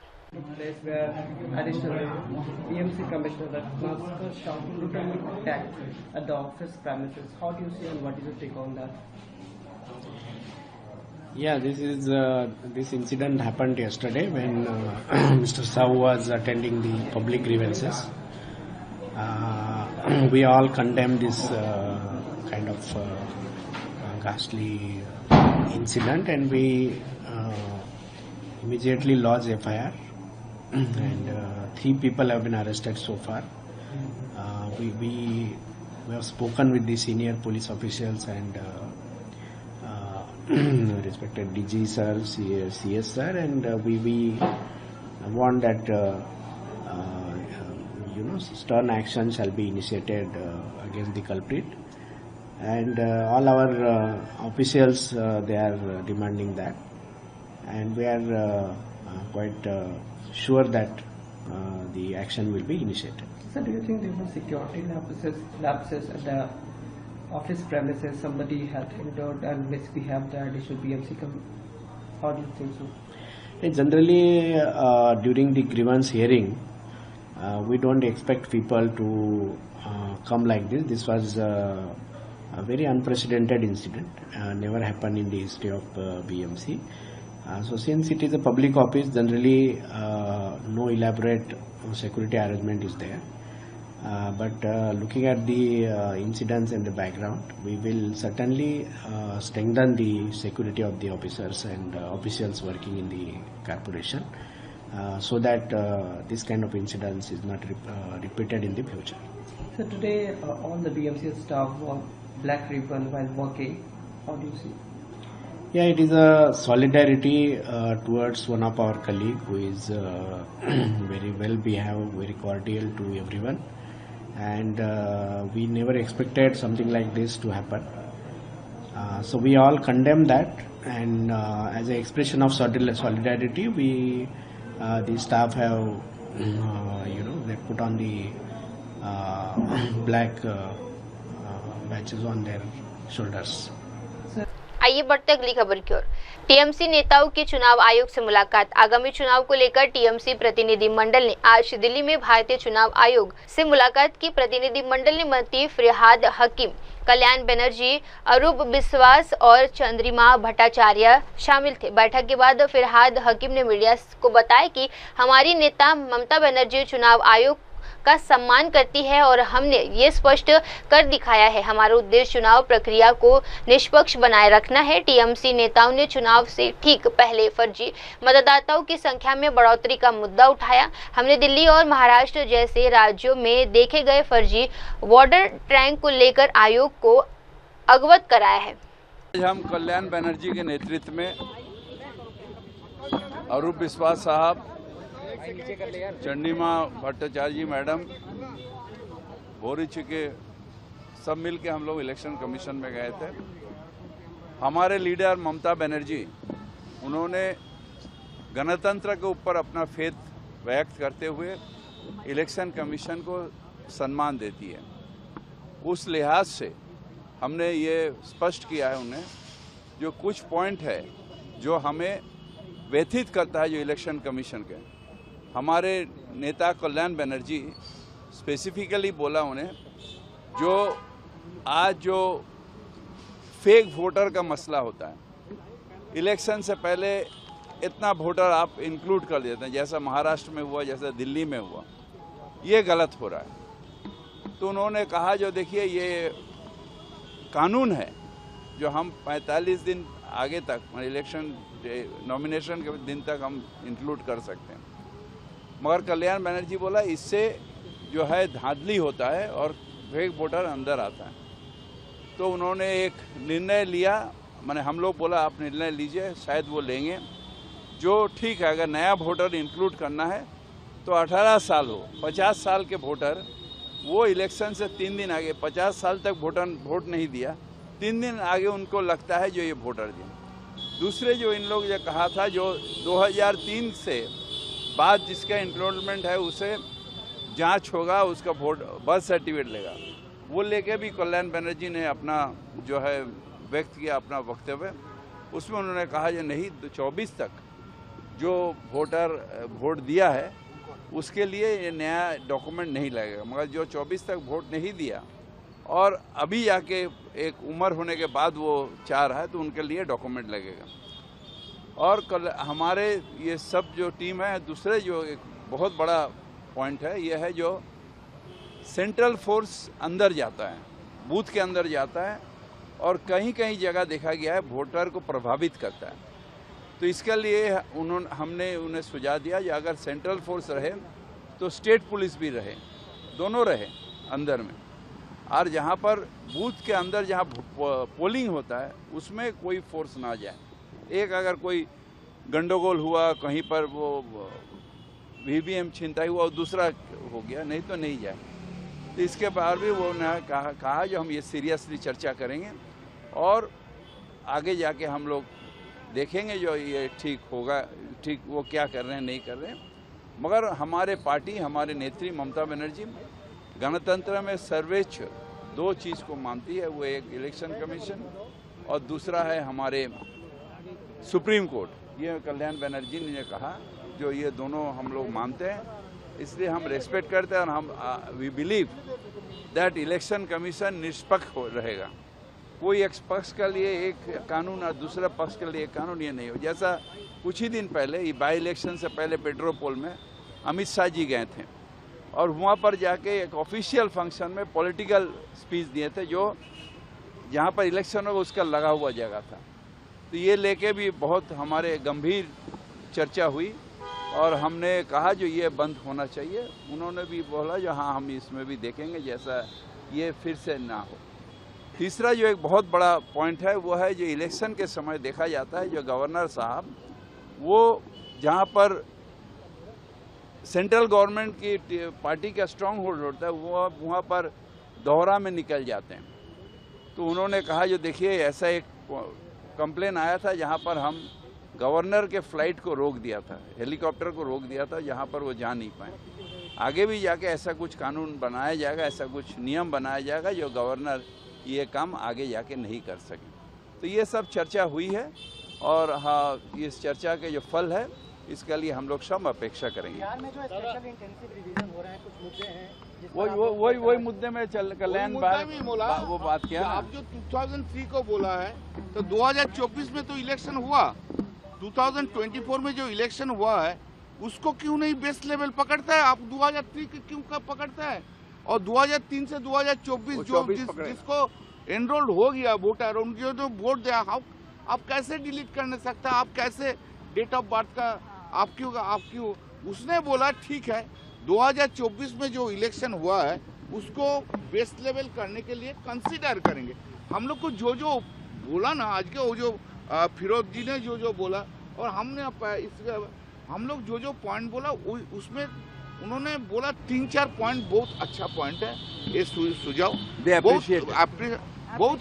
Yeah, this incident happened yesterday when Mr. Sahu was attending the public grievances. We all condemn this kind of ghastly incident, and we immediately lodged FIR, and 3 people have been arrested so far. We have spoken with the senior police officials and respected DG sir, CS sir, and we want that stern action shall be initiated against the culprit, and all our officials they are demanding that, and we are quite sure that the action will be initiated. Sir, do you think there were security lapses at the office premises? Somebody had entered and misbehaved at issue BMC. How do you think so? Generally, during the grievance hearing, we don't expect people to come like this. This was a very unprecedented incident, never happened in the history of BMC. So since it is a public office, generally no elaborate security arrangement is there. But looking at the incidents in the background, we will certainly strengthen the security of the officers and officials working in the corporation, so that this kind of incidents is not repeated in the future. So today all the BMC staff wore black ribbon while working. How do you see? Yeah, it is a solidarity towards one of our colleague who is very well behaved, very cordial to everyone, and we never expected something like this to happen. So we all condemn that, and as an expression of solidarity, we the staff have they put on the black badges on their shoulders. आइए बढ़ते अगली खबर की ओर। TMC नेताओं की चुनाव आयोग से मुलाकात। आगामी चुनाव को लेकर टीएमसी प्रतिनिधि मंडल ने आज दिल्ली में भारतीय चुनाव आयोग से मुलाकात की। प्रतिनिधि मंडल ने मंत्री फिरहाद हकीम, कल्याण बनर्जी, अरूप बिस्वास और चंद्रिमा भट्टाचार्य शामिल थे। बैठक के बाद फिरहाद हकीम ने मीडिया को बताया कि हमारी नेता ममता बनर्जी चुनाव आयोग का सम्मान करती है और हमने ये स्पष्ट कर दिखाया है, हमारा उद्देश्य चुनाव प्रक्रिया को निष्पक्ष बनाए रखना है। टीएमसी नेताओं ने चुनाव से ठीक पहले फर्जी मतदाताओं की संख्या में बढ़ोतरी का मुद्दा उठाया। हमने दिल्ली और महाराष्ट्र जैसे राज्यों में देखे गए फर्जी वोटर ट्रैंक को लेकर आयोग को अवगत कराया है। हम कल्याण बनर्जी के नेतृत्व में अरूप बिस्वास साहब, चंद्रिमा भट्टाचार्य जी मैडम, बोरिच के सब मिल के हम लोग इलेक्शन कमीशन में गए थे। हमारे लीडर ममता बनर्जी, उन्होंने गणतंत्र के ऊपर अपना फेथ व्यक्त करते हुए इलेक्शन कमीशन को सम्मान देती है। उस लिहाज से हमने ये स्पष्ट किया है उन्हें, जो कुछ पॉइंट है जो हमें व्यथित करता है जो इलेक्शन कमीशन के। हमारे नेता कल्याण बनर्जी स्पेसिफिकली बोला उन्हें, जो आज जो फेक वोटर का मसला होता है, इलेक्शन से पहले इतना वोटर आप इंक्लूड कर देते हैं, जैसा महाराष्ट्र में हुआ, जैसा दिल्ली में हुआ, ये गलत हो रहा है। तो उन्होंने कहा जो देखिए ये कानून है जो हम 45 दिन आगे तक इलेक्शन नॉमिनेशन के दिन तक हम इंक्लूड कर सकते हैं, मगर कल्याण बनर्जी बोला इससे जो है धांधली होता है और फेक वोटर अंदर आता है। तो उन्होंने एक निर्णय लिया, मैंने हम लोग बोला आप निर्णय लीजिए, शायद वो लेंगे। जो ठीक है, अगर नया वोटर इंक्लूड करना है तो 18 साल हो, 50 साल के वोटर वो इलेक्शन से 3 दिन आगे, 50 साल तक वोट नहीं दिया, 3 दिन आगे उनको लगता है जो ये वोटर दिए। दूसरे जो इन लोग ये कहा था जो 2003 से बाद जिसका एनरोलमेंट है उसे जांच होगा, उसका वोट बर्थ सर्टिफिकेट लेगा, वो लेके भी कल्याण बनर्जी ने अपना जो है व्यक्त किया अपना वक्तव्य। उसमें उन्होंने कहा जो नहीं, 24 तक जो वोटर वोट दिया है उसके लिए ये नया डॉक्यूमेंट नहीं लगेगा, मगर जो 24 तक वोट नहीं दिया और अभी जाके एक उम्र होने के बाद वो चाह रहा है तो उनके लिए डॉक्यूमेंट लगेगा। और कल हमारे ये सब जो टीम है, दूसरे जो एक बहुत बड़ा पॉइंट है ये है जो सेंट्रल फोर्स अंदर जाता है, बूथ के अंदर जाता है और कहीं कहीं जगह देखा गया है वोटर को प्रभावित करता है। तो इसके लिए हमने उन्हें सुझाव दिया कि अगर सेंट्रल फोर्स रहे तो स्टेट पुलिस भी रहे, दोनों रहे अंदर में, और जहाँ पर बूथ के अंदर जहाँ पोलिंग होता है उसमें कोई फोर्स ना जाए। एक अगर कोई गंडगोल हुआ कहीं पर वो वीवीएम छिनताई हुआ और दूसरा हो गया, नहीं तो नहीं जाए। तो इसके बारे में वो उन्होंने कहा जो हम ये सीरियसली चर्चा करेंगे और आगे जाके हम लोग देखेंगे जो ये ठीक होगा, ठीक वो क्या कर रहे हैं नहीं कर रहे हैं। मगर हमारे पार्टी, हमारे नेत्री ममता बनर्जी गणतंत्र में सर्वोच्च दो चीज़ को मानती है, वो एक इलेक्शन कमीशन और दूसरा है हमारे सुप्रीम कोर्ट। ये कल्याण बनर्जी ने कहा जो ये दोनों हम लोग मानते हैं, इसलिए हम रेस्पेक्ट करते हैं और हम we believe that election commission निष्पक्ष रहेगा। कोई एक पक्ष के लिए एक कानून और दूसरा पक्ष के लिए एक कानून ये नहीं हो। जैसा कुछ ही दिन पहले ये बाई इलेक्शन से पहले पेट्रोपोल में अमित शाह जी गए थे और वहाँ पर जाके एक ऑफिशियल फंक्शन में पॉलिटिकल स्पीच दिए थे जो जहाँ पर इलेक्शन होगा उसका लगा हुआ जगह था। तो ये लेके भी बहुत हमारे गंभीर चर्चा हुई और हमने कहा जो ये बंद होना चाहिए। उन्होंने भी बोला जो हाँ हम इसमें भी देखेंगे जैसा ये फिर से ना हो। तीसरा जो एक बहुत बड़ा पॉइंट है वो है जो इलेक्शन के समय देखा जाता है जो गवर्नर साहब वो जहाँ पर सेंट्रल गवर्नमेंट की पार्टी का स्ट्रांग होल्ड होता है वो वहाँ पर दोहरा में निकल जाते हैं। तो उन्होंने कहा जो देखिए ऐसा एक कंप्लेन आया था जहाँ पर हम गवर्नर के फ्लाइट को रोक दिया था, हेलीकॉप्टर को रोक दिया था जहाँ पर वो जा नहीं पाए। आगे भी जाके ऐसा कुछ कानून बनाया जाएगा, ऐसा कुछ नियम बनाया जाएगा जो गवर्नर ये काम आगे जाके नहीं कर सके। तो ये सब चर्चा हुई है और हाँ इस चर्चा के जो फल है इसके लिए हम लोग सब अपेक्षा करेंगे। बिहार में जो स्पेशल इंटेंसिव रिवीजन हो रहा है, कुछ मुद्दे हैं वही मुद्दे में चल कल्याण वो बात किया। आप जो 2003 को बोला है तो 2024 में तो इलेक्शन हुआ, 2024 में जो इलेक्शन हुआ है उसको क्यों नहीं बेस लेवल पकड़ता है? आप 2003 के क्यों पकड़ता है? और 2003 से 2024 जो जिसको एनरोल्ड हो गया वोटर उनके जो वोट दिया आप कैसे डिलीट करने सकता? आप कैसे डेट ऑफ बर्थ का आप क्यों उसने बोला ठीक है 2024 में जो इलेक्शन हुआ है उसको बेस लेवल करने के लिए कंसीडर करेंगे। हम लोग को जो बोला ना आज के वो जो फिरोज जी ने जो बोला और हमने हम लोग जो पॉइंट बोला उसमें उन्होंने बोला 3-4 पॉइंट बहुत अच्छा पॉइंट है। ये सुझाव बहुत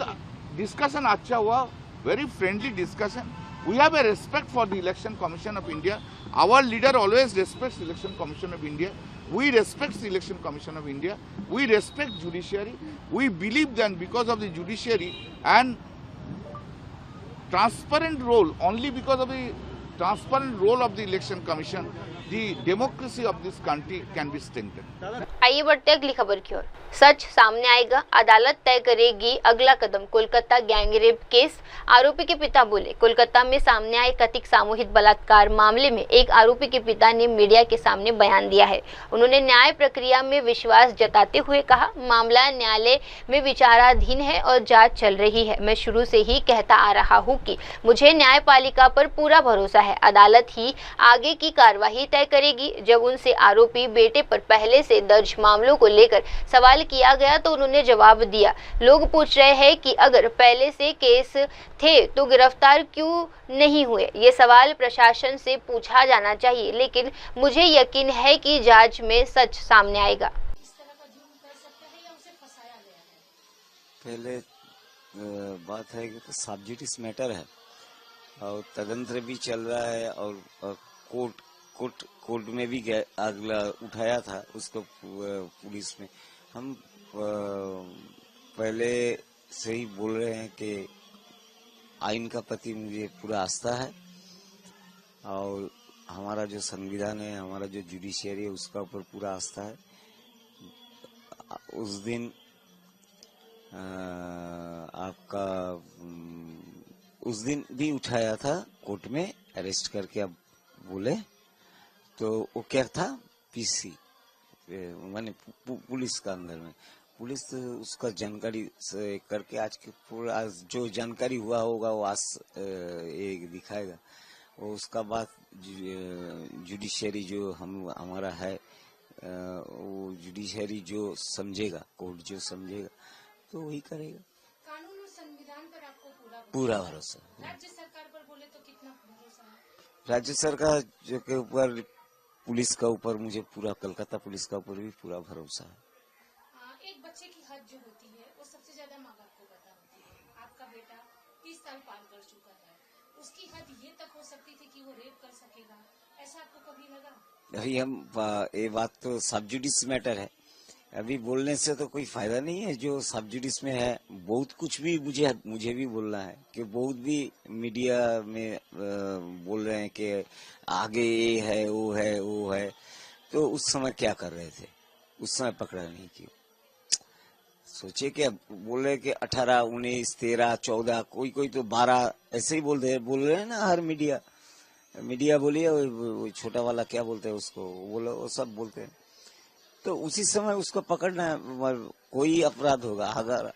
डिस्कशन अच्छा हुआ, very friendly discussion. We have a respect for the Election Commission of India. Our leader always respects Election Commission of India. We respect the Election Commission of India. We respect judiciary. We believe that because of the judiciary and transparent role, only because of the transparent role of the Election Commission, the democracy of this country can be strengthened. आइए बढ़ते अगली खबर की ओर। सच सामने आएगा, अदालत तय करेगी अगला कदम। कोलकाता गैंगरेप केस, आरोपी के पिता बोले। कोलकाता में सामने आए कथित सामूहिक बलात्कार मामले में एक आरोपी के पिता ने मीडिया के सामने बयान दिया है। उन्होंने न्याय प्रक्रिया में विश्वास जताते हुए कहा, मामला न्यायालय में विचाराधीन है और जांच चल रही है। मैं शुरू से ही कहता आ रहा हूं कि मुझे न्यायपालिका पर पूरा भरोसा है। अदालत ही आगे की कार्रवाई तय करेगी। जब उनसे आरोपी बेटे पर पहले से दर्ज मामलों को लेकर सवाल किया गया तो उन्होंने जवाब दिया, लोग पूछ रहे हैं कि अगर पहले से केस थे तो गिरफ्तार क्यों नहीं हुए। ये सवाल प्रशासन से पूछा जाना चाहिए, लेकिन मुझे यकीन है कि जांच में सच सामने आएगा। पहले बात है कि सब्जुडिस मैटर है और तदंतर भी चल रहा है और कोर्ट में भी अगला उठाया था उसको पुलिस में। हम पहले से ही बोल रहे हैं कि आइन का प्रति मुझे पूरा आस्था है और हमारा जो संविधान है, हमारा जो जुडिशियरी है उसका ऊपर पूरा आस्था है। उस दिन उस दिन भी उठाया था कोर्ट में, अरेस्ट करके अब बोले तो वो क्या था, पीसी माने पुलिस का अंदर में पुलिस उसका जानकारी से करके आज के पूरा जो जानकारी हुआ होगा वो आज एक दिखाएगा। और उसका बाद जुडिशियरी जो हमारा है वो जुडिशियरी जो समझेगा, कोर्ट जो समझेगा तो वही करेगा। कानून और संविधान पर आपको पूरा भरोसा। राज्य सरकार पर बोले तो कितना भरोसा है? राज्य सरकार जो के ऊपर पुलिस का ऊपर मुझे पूरा, कलकत्ता पुलिस का ऊपर भी पूरा भरोसा है। एक बच्चे की हद जो होती है वो सबसे ज्यादा माँ बाप को पता होती है। आपका बेटा 30 साल पार कर चुका है, उसकी हद ये तक हो सकती थी कि वो रेप कर सकेगा, ऐसा आपको कभी लगा? अभी हम ये बात तो सब जुडिस मैटर है, अभी बोलने से तो कोई फायदा नहीं है। जो सब जुडिस में है बहुत कुछ भी मुझे भी बोलना है कि बहुत भी मीडिया में बोल रहे हैं कि आगे ये है वो है, तो उस समय क्या कर रहे थे? उस समय पकड़ा नहीं क्यों? सोचे कि बोल रहे कि 18, 19, 13, 14, कोई तो 12 ऐसे ही बोल रहे हैं ना। हर मीडिया बोलिए, वो छोटा वाला क्या बोलते हैं उसको, वो सब बोलते हैं। तो उसी समय उसको पकड़ना है। कोई अपराध होगा, अगर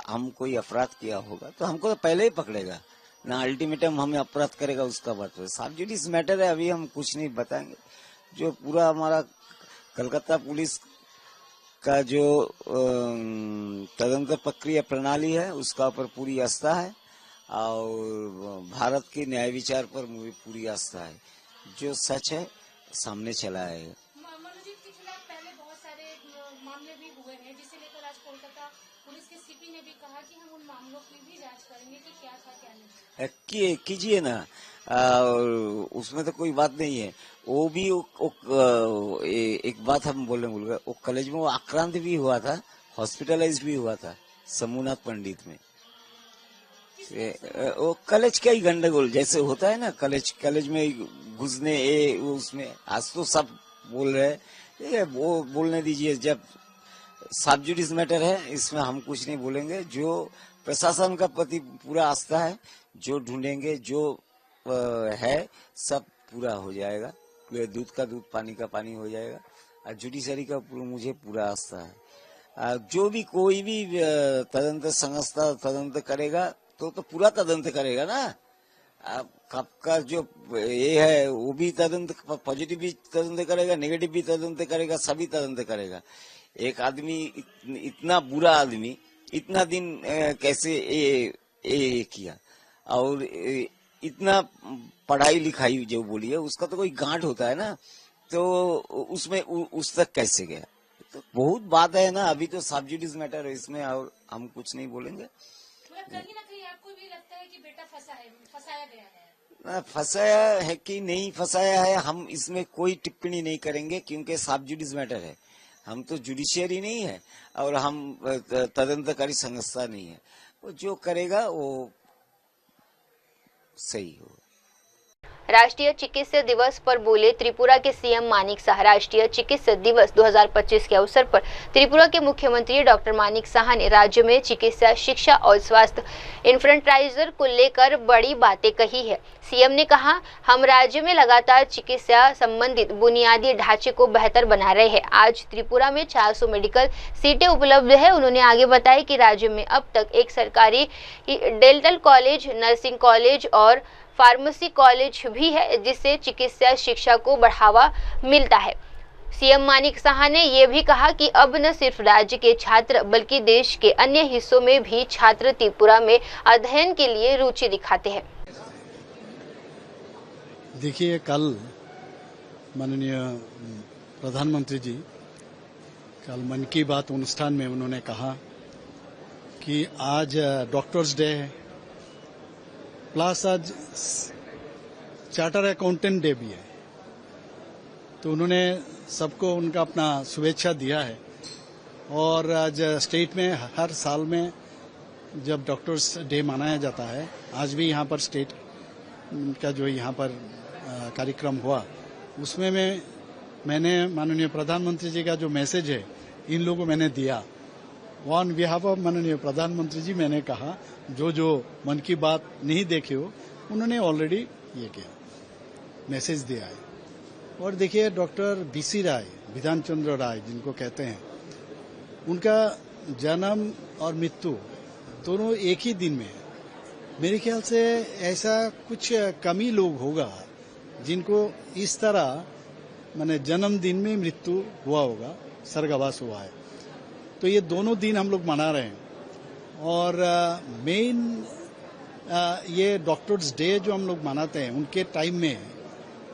हम कोई अपराध किया होगा तो हमको तो पहले ही पकड़ेगा ना। अल्टीमेटम हमें अपराध करेगा उसका बात है। सब जुडिस मैटर है, अभी हम कुछ नहीं बताएंगे। जो पूरा हमारा कलकत्ता पुलिस का जो तदंतर प्रक्रिया प्रणाली है उसका ऊपर पूरी आस्था है, और भारत के न्याय विचार पर मुझे पूरी आस्था है। जो सच है सामने चला आएगा। मनोजीत के खिलाफ पहले बहुत सारे मामले भी हुए हैं, जिसे लेकर आज कोलकाता पुलिस के सीपी ने भी कहा कि हम उन मामलों की भी जांच करेंगे कि क्या था क्या नहीं। कीजिए ना, उसमें तो कोई बात नहीं है। वो भी एक बात हम बोलने भूल गए, वो कॉलेज में वो आक्रांत भी हुआ था, हॉस्पिटलाइज भी हुआ था शंभुनाथ पंडित में। वो कॉलेज का ही गंडगोल जैसे होता है ना, कॉलेज में घुसने उसमें आज तो सब बोल रहे हैं, वो बोलने दीजिए। जब सब जुडिस मैटर है इसमें हम कुछ नहीं बोलेंगे। जो प्रशासन का प्रति पूरा आस्था है, जो ढूंढेंगे जो है सब पूरा हो जाएगा। दूध का दूध, पानी का पानी हो जाएगा। और जुडिशरी का मुझे पूरा आस्था है। जो भी कोई भी तदंतर संस्था तदंतर करेगा तो पूरा तदंत करेगा ना। आपका जो ये है वो भी तदंत, पॉजिटिव भी तदंत करेगा, नेगेटिव भी तदंत करेगा, सभी तदंत करेगा। एक आदमी, इतना बुरा आदमी इतना दिन कैसे ये किया, और इतना पढ़ाई लिखाई जो बोली है उसका तो कोई गांठ होता है ना, तो उसमें उस तक कैसे गया? तो बहुत बात है ना। अभी तो सब जुडिस मैटर है इसमें, और हम कुछ नहीं बोलेंगे। कहीं ना कहीं आपको भी लगता है कि बेटा फंसाया गया है? फंसाया है कि नहीं फंसाया है, हम इसमें कोई टिप्पणी नहीं करेंगे, क्योंकि सब जुडिस मैटर है। हम तो जुडिशियरी नहीं है और हम तदंतकारी संस्था नहीं है। वो जो करेगा वो सही होगा। राष्ट्रीय चिकित्सा दिवस पर बोले त्रिपुरा के सीएम मानिक साह। राष्ट्रीय चिकित्सा दिवस 2025 के अवसर पर त्रिपुरा के मुख्यमंत्री डॉक्टर मानिक साह ने राज्य में चिकित्सा, शिक्षा और स्वास्थ्य इंफ्रास्ट्रक्चर को लेकर बड़ी बातें कही है। सीएम ने कहा, हम राज्य में लगातार चिकित्सा संबंधित बुनियादी ढांचे को बेहतर बना रहे हैं। आज त्रिपुरा में 400 मेडिकल सीटें उपलब्ध है। उन्होंने आगे बताया कि राज्य में अब तक एक सरकारी डेंटल कॉलेज, नर्सिंग कॉलेज और फार्मेसी कॉलेज भी है, जिससे चिकित्सा शिक्षा को बढ़ावा मिलता है। सीएम मानिक साह ने यह भी कहा कि अब न सिर्फ राज्य के छात्र बल्कि देश के अन्य हिस्सों में भी छात्र त्रिपुरा में अध्ययन के लिए रुचि दिखाते हैं। देखिए, कल माननीय प्रधानमंत्री जी कल मन की बात अनुष्ठान में उन्होंने कहा कि आज डॉक्टर्स डे है, प्लस आज चार्टर अकाउंटेंट डे भी है। तो उन्होंने सबको उनका अपना शुभेच्छा दिया है। और आज स्टेट में हर साल में जब डॉक्टर्स डे मनाया जाता है, आज भी यहाँ पर स्टेट का जो यहाँ पर कार्यक्रम हुआ, उसमें मैंने माननीय प्रधानमंत्री जी का जो मैसेज है इन लोगों को मैंने दिया। ऑन बिहाफ ऑफ माननीय प्रधानमंत्री जी मैंने कहा, जो मन की बात नहीं देखे हो उन्होंने ऑलरेडी ये किया, मैसेज दिया है। और देखिए, डॉक्टर बीसी राय, विधान चंद्र राय जिनको कहते हैं, उनका जन्म और मृत्यु दोनों एक ही दिन में है। मेरे ख्याल से ऐसा कुछ कम ही लोग होगा जिनको इस तरह माने जन्मदिन में मृत्यु हुआ होगा, स्वर्गवास हुआ है। तो ये दोनों दिन हम लोग मना रहे हैं। और मेन ये डॉक्टर्स डे जो हम लोग मनाते हैं, उनके टाइम में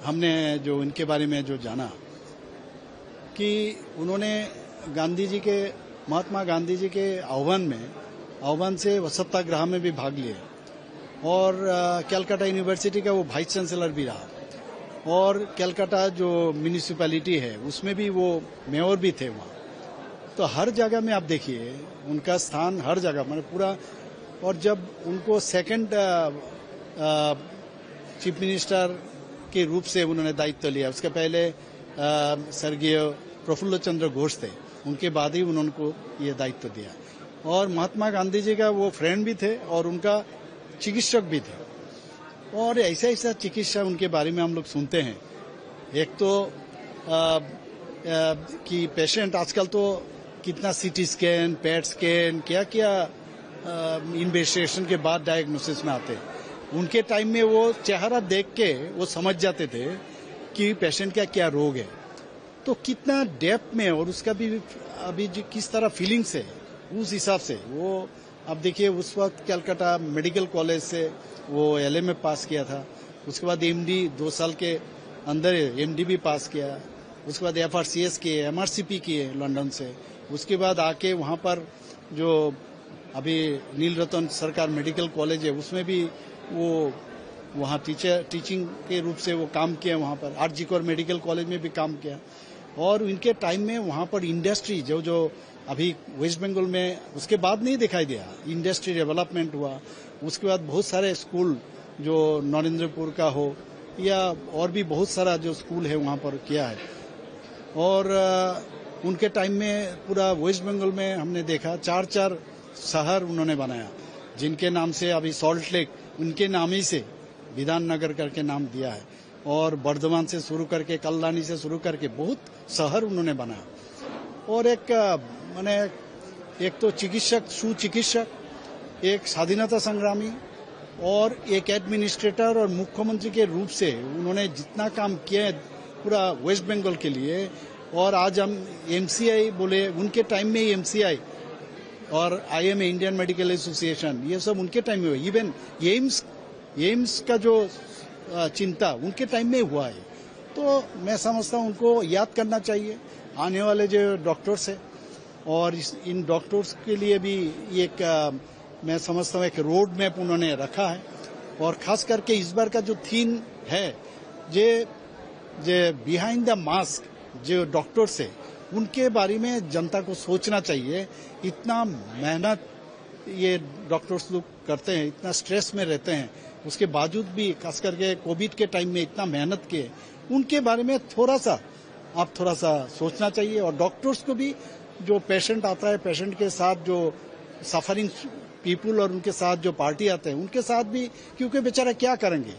हमने जो इनके बारे में जो जाना कि उन्होंने महात्मा गांधी जी के आह्वान से वो सत्याग्रह में भी भाग लिए और कलकत्ता यूनिवर्सिटी का वो वाइस चांसलर भी रहा और कलकत्ता जो म्यूनिसिपैलिटी है उसमें भी वो मेयर भी थे वहाँ। तो हर जगह में आप देखिए उनका स्थान हर जगह मतलब पूरा। और जब उनको सेकंड चीफ मिनिस्टर के रूप से उन्होंने दायित्व लिया, उसके पहले स्वर्गीय प्रफुल्ल चंद्र घोष थे, उनके बाद ही उन्होंने ये दायित्व दिया। और महात्मा गांधी जी का वो फ्रेंड भी थे और उनका चिकित्सक भी थे। और ऐसा चिकित्सा उनके बारे में हम लोग सुनते हैं। एक तो कि पेशेंट आजकल तो कितना सीटी स्कैन, पेट स्कैन, क्या क्या इन्वेस्टिगेशन के बाद डायग्नोसिस में आते हैं। उनके टाइम में वो चेहरा देख के वो समझ जाते थे कि पेशेंट का क्या रोग है। तो कितना डेप्थ में और उसका भी अभी जो किस तरह फीलिंग्स है उस हिसाब से वो अब देखिए। उस वक्त कलकत्ता मेडिकल कॉलेज से वो LA में पास किया था, उसके बाद MD 2 साल के अंदर MD भी पास किया, उसके बाद FRCS किए, MRCP किए लंदन से, उसके बाद आके वहाँ पर जो अभी नील रतन सरकार मेडिकल कॉलेज है उसमें भी वो वहाँ टीचिंग के रूप से वो काम किया। वहाँ पर RG कोर मेडिकल कॉलेज में भी काम किया। और इनके टाइम में वहाँ पर इंडस्ट्री जो अभी वेस्ट बंगाल में उसके बाद नहीं दिखाई दिया, इंडस्ट्री डेवलपमेंट हुआ। उसके बाद बहुत सारे स्कूल जो नरेंद्रपुर का हो या और भी बहुत सारा जो स्कूल है वहाँ पर किया है। और उनके टाइम में पूरा वेस्ट बंगाल में हमने देखा 4 शहर उन्होंने बनाया, जिनके नाम से अभी सॉल्ट लेक उनके नाम ही से विधान नगर करके नाम दिया है। और बर्धमान से शुरू करके कल्याणी से शुरू करके बहुत शहर उन्होंने बनाया। और एक माने एक तो सुचिकित्सक, एक स्वाधीनता संग्रामी और एक एडमिनिस्ट्रेटर और मुख्यमंत्री के रूप से उन्होंने जितना काम किया है पूरा वेस्ट बंगाल के लिए। और आज हम MCI बोले, उनके टाइम में ही MCI और IMA इंडियन मेडिकल एसोसिएशन ये सब उनके टाइम में हुआ। इवन एम्स का जो चिंता उनके टाइम में हुआ है। तो मैं समझता हूँ उनको याद करना चाहिए आने वाले जो डॉक्टर्स है। और इन डॉक्टर्स के लिए भी एक मैं समझता हूँ एक रोड मैप उन्होंने रखा है। और खास करके इस बार का जो थीम है जे बिहाइंड द मास्क जो डॉक्टर्स है उनके बारे में जनता को सोचना चाहिए। इतना मेहनत ये डॉक्टर्स लोग करते हैं, इतना स्ट्रेस में रहते हैं, उसके बावजूद भी खास करके कोविड के टाइम में इतना मेहनत किए, उनके बारे में थोड़ा सा सोचना चाहिए। और डॉक्टर्स को भी जो पेशेंट आता है, पेशेंट के साथ जो सफरिंग पीपुल और उनके साथ जो पार्टी आते हैं उनके साथ भी, क्योंकि बेचारा क्या करेंगे,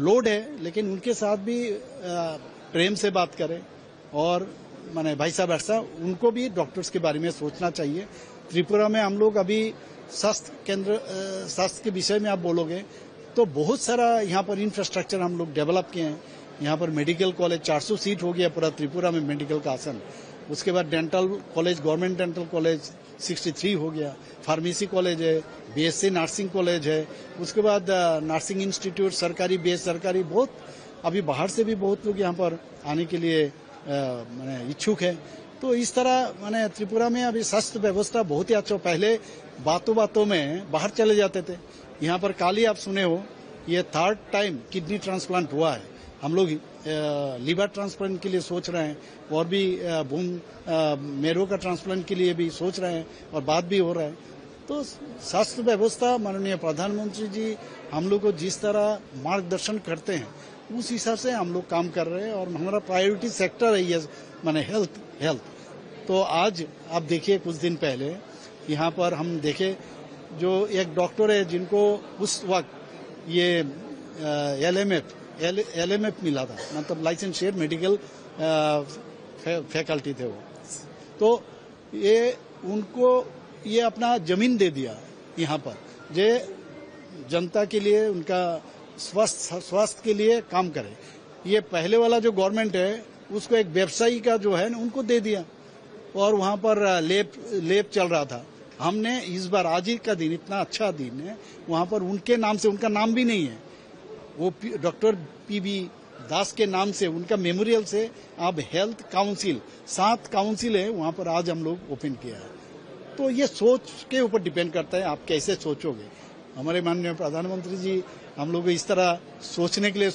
लोड है, लेकिन उनके साथ भी प्रेम से बात करें। और माने भाई साहब ऐसा उनको भी डॉक्टर्स के बारे में सोचना चाहिए। त्रिपुरा में हम लोग अभी स्वास्थ्य के विषय में आप बोलोगे तो बहुत सारा यहाँ पर इंफ्रास्ट्रक्चर हम लोग डेवलप किए हैं। यहाँ पर मेडिकल कॉलेज 400 सीट हो गया पूरा त्रिपुरा में मेडिकल का आसन। उसके बाद dental college, government dental college 63 हो गया, फार्मेसी कॉलेज है, BSc नर्सिंग कॉलेज है। उसके बाद नर्सिंग इंस्टीट्यूट सरकारी बेसरकारी बहुत, अभी बाहर से भी बहुत लोग यहाँ पर आने के लिए माने इच्छुक है। तो इस तरह माने त्रिपुरा में अभी स्वास्थ्य व्यवस्था बहुत ही अच्छा। पहले बातों में बाहर चले जाते थे, यहाँ पर काल ही आप सुने हो ये 3rd टाइम किडनी ट्रांसप्लांट हुआ है। हम लोग लीवर ट्रांसप्लांट के लिए सोच रहे हैं और भी मेरो का ट्रांसप्लांट के लिए भी सोच रहे हैं और बात भी हो रहा है। तो स्वास्थ्य व्यवस्था माननीय प्रधानमंत्री जी हम लोग को जिस तरह मार्गदर्शन करते हैं उस हिसाब से हम लोग काम कर रहे हैं। और हमारा प्रायोरिटी सेक्टर है ये माने हेल्थ। तो आज आप देखिए कुछ दिन पहले यहाँ पर हम देखे जो एक डॉक्टर है जिनको उस वक्त ये LMF मिला था, मतलब लाइसेंशिएट मेडिकल फैकल्टी थे वो। तो ये उनको ये अपना जमीन दे दिया यहाँ पर जे जनता के लिए उनका स्वास्थ्य के लिए काम करे। ये पहले वाला जो गवर्नमेंट है उसको एक व्यवसायी का जो है उनको दे दिया और वहाँ पर लेप चल रहा था। हमने इस बार आज ही का दिन इतना अच्छा दिन है, वहाँ पर उनके नाम से, उनका नाम भी नहीं है, वो डॉक्टर PB दास के नाम से उनका मेमोरियल से अब हेल्थ काउंसिल 7 काउंसिल है वहां पर आज हम लोग ओपन किया है। तो ये सोच के ऊपर डिपेंड करता है आप कैसे सोचोगे। हमारे माननीय प्रधानमंत्री जी हम लोग इस तरह सोचने के लिए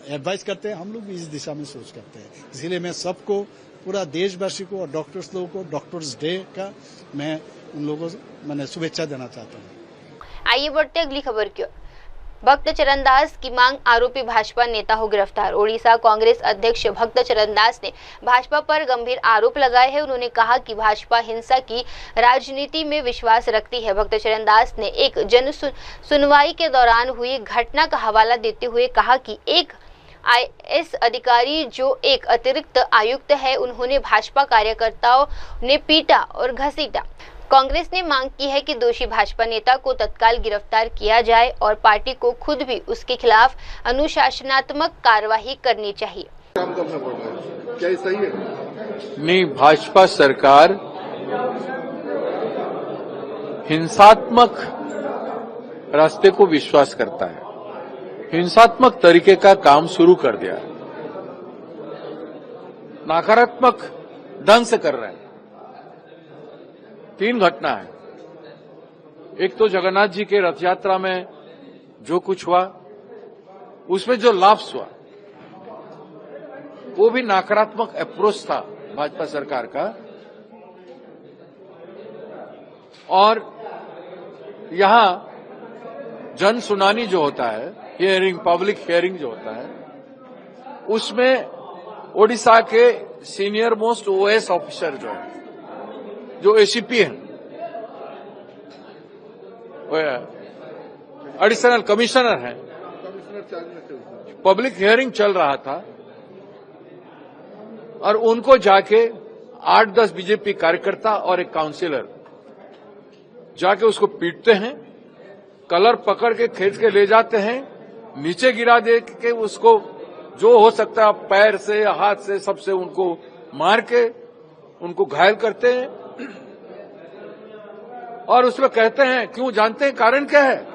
एडवाइस करते हैं, हम लोग भी इस दिशा में सोच करते हैं। इसलिए मैं सबको, पूरा देशवासी को और डॉक्टर्स लोगों को डॉक्टर्स डे का मैं उन लोगों को मैंने शुभेच्छा देना चाहता हूँ। आइए बढ़ते अगली खबर की ओर। भक्त चरण दास की मांग, आरोपी भाजपा नेता हो गिरफ्तार। ओडिशा कांग्रेस अध्यक्ष भक्त चरण दास ने भाजपा पर गंभीर आरोप लगाए हैं। उन्होंने कहा कि भाजपा हिंसा की राजनीति में विश्वास रखती है। भक्त चरण दास ने एक जन सुनवाई के दौरान हुई घटना का हवाला देते हुए कहा कि एक IAS अधिकारी जो एक अतिरिक्त आयुक्त है, उन्होंने भाजपा कार्यकर्ताओं ने पीटा और घसीटा। कांग्रेस ने मांग की है कि दोषी भाजपा नेता को तत्काल गिरफ्तार किया जाए और पार्टी को खुद भी उसके खिलाफ अनुशासनात्मक कार्रवाई करनी चाहिए। काम करना पड़ रहा है, क्या ये सही है? नहीं, भाजपा सरकार हिंसात्मक रास्ते को विश्वास करता है, हिंसात्मक तरीके का काम शुरू कर दिया है, नकारात्मक ढंग से कर रहे हैं। 3 घटना है। एक तो जगन्नाथ जी के रथ यात्रा में जो कुछ हुआ, उसमें जो लाभ हुआ वो भी नकारात्मक अप्रोच था भाजपा सरकार का। और यहां जन सुनानी जो होता है, हियरिंग, पब्लिक हियरिंग जो होता है, उसमें ओडिशा के सीनियर मोस्ट OAS ऑफिसर जो है, जो ACP है, एडिशनल कमिश्नर है, पब्लिक हियरिंग चल रहा था और उनको जाके 8-10 बीजेपी कार्यकर्ता और एक काउंसिलर जाके उसको पीटते हैं, कलर पकड़ के खींच के ले जाते हैं, नीचे गिरा दे के उसको जो हो सकता है पैर से, हाथ से, सबसे उनको मार के उनको घायल करते हैं। और उसमें कहते हैं, क्यों जानते हैं कारण क्या है?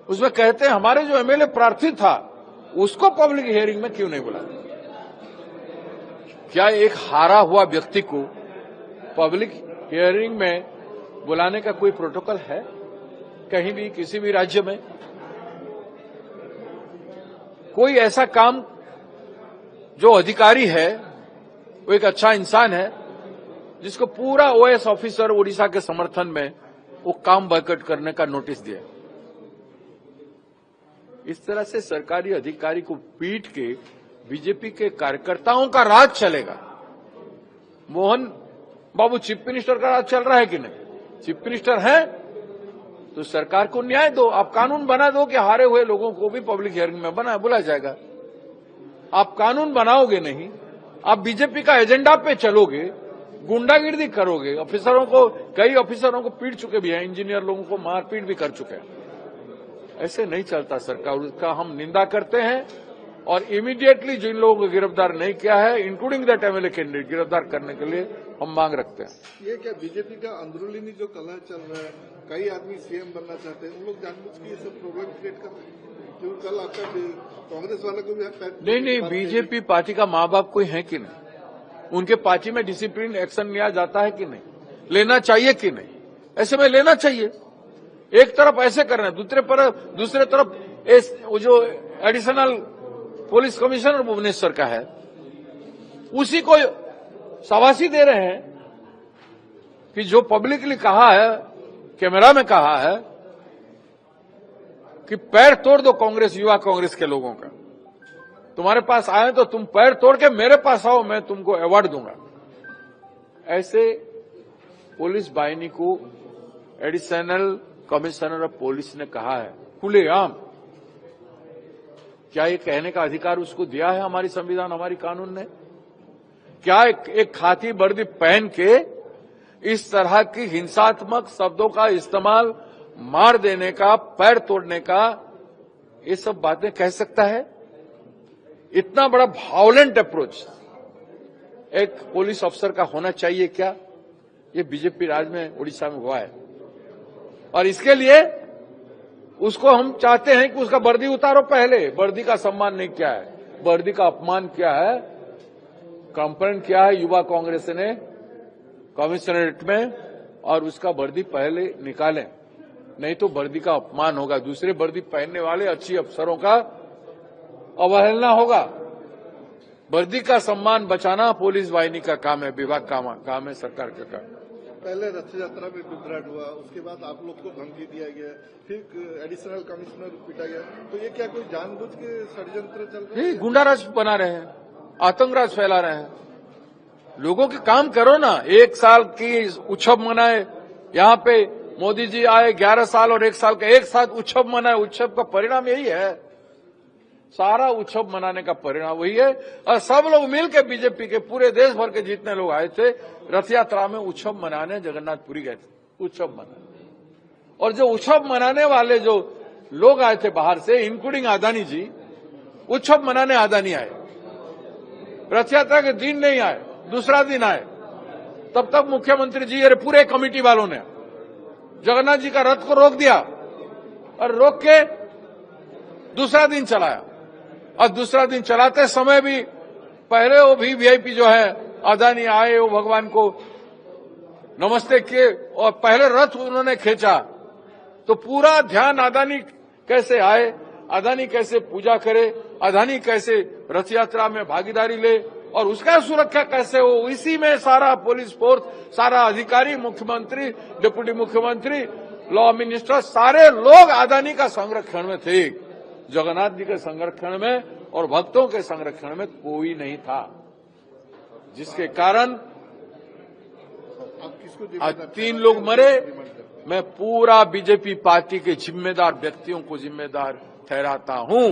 उसमें कहते हैं हमारे जो MLA प्रार्थी था उसको पब्लिक हियरिंग में क्यों नहीं बुलाया? क्या एक हारा हुआ व्यक्ति को पब्लिक हियरिंग में बुलाने का कोई प्रोटोकॉल है कहीं भी, किसी भी राज्य में? कोई ऐसा काम, जो अधिकारी है वो एक अच्छा इंसान है, जिसको पूरा OAS ऑफिसर ओडिशा के समर्थन में वो काम बॉयकॉट करने का नोटिस दिया। इस तरह से सरकारी अधिकारी को पीट के बीजेपी के कार्यकर्ताओं का राज चलेगा। मोहन बाबू चीफ मिनिस्टर का राज चल रहा है कि नहीं? चीफ मिनिस्टर है तो सरकार को न्याय दो, आप कानून बना दो कि हारे हुए लोगों को भी पब्लिक हियरिंग में बुलाया जाएगा। आप कानून बनाओगे नहीं, आप बीजेपी का एजेंडा पे चलोगे, गुंडागिर्दी करोगे, ऑफिसरों को, कई ऑफिसरों को पीट चुके भी हैं, इंजीनियर लोगों को मारपीट भी कर चुके हैं। ऐसे नहीं चलता सरकार, उसका हम निंदा करते हैं और इमीडिएटली जिन लोगों को गिरफ्तार नहीं किया है, इंक्लूडिंग दैट MLA कैंडिडेट, गिरफ्तार करने के लिए हम मांग रखते हैं। ये क्या बीजेपी का अंदरूनी जो कलह चल रहा है, कई आदमी CM बनना चाहते हैं, उन लोग जानबूझ के ये सब प्रॉब्लम क्रिएट कर रहे हैं? क्यों कल आपका कांग्रेस वाले को भी नहीं, बीजेपी पार्टी का माँ बाप कोई है कि नहीं? उनके पार्टी में डिसिप्लिन एक्शन लिया जाता है कि नहीं? लेना चाहिए कि नहीं? ऐसे में लेना चाहिए। एक तरफ ऐसे कर रहे हैं, दूसरे तरफ जो एडिशनल पुलिस कमिश्नर भुवनेश्वर का है, उसी को शाबाशी दे रहे हैं कि जो पब्लिकली कहा है, कैमरा में कहा है कि पैर तोड़ दो कांग्रेस, युवा कांग्रेस के लोगों का, तुम्हारे पास आए तो तुम पैर तोड़ के मेरे पास आओ, मैं तुमको अवार्ड दूंगा। ऐसे पुलिस बाहिनी को एडिशनल कमिश्नर ऑफ पुलिस ने कहा है खुलेआम। क्या ये कहने का अधिकार उसको दिया है हमारी संविधान, हमारी कानून ने? क्या एक खाकी वर्दी पहन के इस तरह की हिंसात्मक शब्दों का इस्तेमाल, मार देने का, पैर तोड़ने का, ये सब बातें कह सकता है? इतना बड़ा वायलेंट अप्रोच एक पुलिस अफसर का होना चाहिए क्या? ये बीजेपी राज में, उड़ीसा में हुआ है और इसके लिए उसको हम चाहते हैं कि उसका वर्दी उतारो। पहले वर्दी का सम्मान नहीं किया है, वर्दी का अपमान किया है, कंप्लेंट किया है युवा कांग्रेस ने कमिश्नरेट में, और उसका वर्दी पहले निकालें, नहीं तो वर्दी का अपमान होगा। दूसरे वर्दी पहनने वाले अच्छी अफसरों का अवहेलना होगा। वर्दी का सम्मान बचाना पुलिस वाहिनी का काम है, विभाग का काम है, सरकार का काम। पहले रथ यात्रा में विभ्राट हुआ, उसके बाद आप लोग को धमकी दिया गया, फिर एडिशनल कमिश्नर पीटा गया, तो ये क्या कोई जानबूझ के षड्यंत्र चल रहा है? गुंडाराज बना रहे हैं, आतंकराज फैला रहे हैं। लोगों के काम करो ना। 1 साल की उत्सव मनाए, यहाँ पे मोदी जी आए, 11 साल और 1 साल का एक साथ उत्सव मनाए। उत्सव का परिणाम यही है, सारा उत्सव मनाने का परिणाम वही है। और सब लोग मिलकर बीजेपी के पूरे देश भर के जितने लोग आए थे रथ यात्रा में उत्सव मनाने जगन्नाथपुरी गए थे, उत्सव मनाने। और जो उत्सव मनाने वाले जो लोग आए थे बाहर से, इंक्लूडिंग अदानी जी, उत्सव मनाने अदानी आए, रथ यात्रा के दिन नहीं आए, दूसरा दिन आए। तब तक मुख्यमंत्री जी और पूरे कमेटी वालों ने जगन्नाथ जी का रथ को रोक दिया और रोक के दूसरा दिन चलाया। और दूसरा दिन चलाते समय भी पहले वो भी वीआईपी जो है अदानी आए, वो भगवान को नमस्ते किए और पहले रथ उन्होंने खींचा। तो पूरा ध्यान अदानी कैसे आए, अदानी कैसे पूजा करे, अदानी कैसे रथ यात्रा में भागीदारी ले और उसका सुरक्षा कैसे हो, इसी में सारा पुलिस फोर्स, सारा अधिकारी, मुख्यमंत्री, डिप्टी मुख्यमंत्री, लॉ मिनिस्टर, सारे लोग अदानी का संरक्षण में थे। जगन्नाथ जी के संरक्षण में और भक्तों के संरक्षण में कोई नहीं था, जिसके कारण आज 3 लोग मरे। मैं पूरा बीजेपी पार्टी के जिम्मेदार व्यक्तियों को जिम्मेदार ठहराता हूं।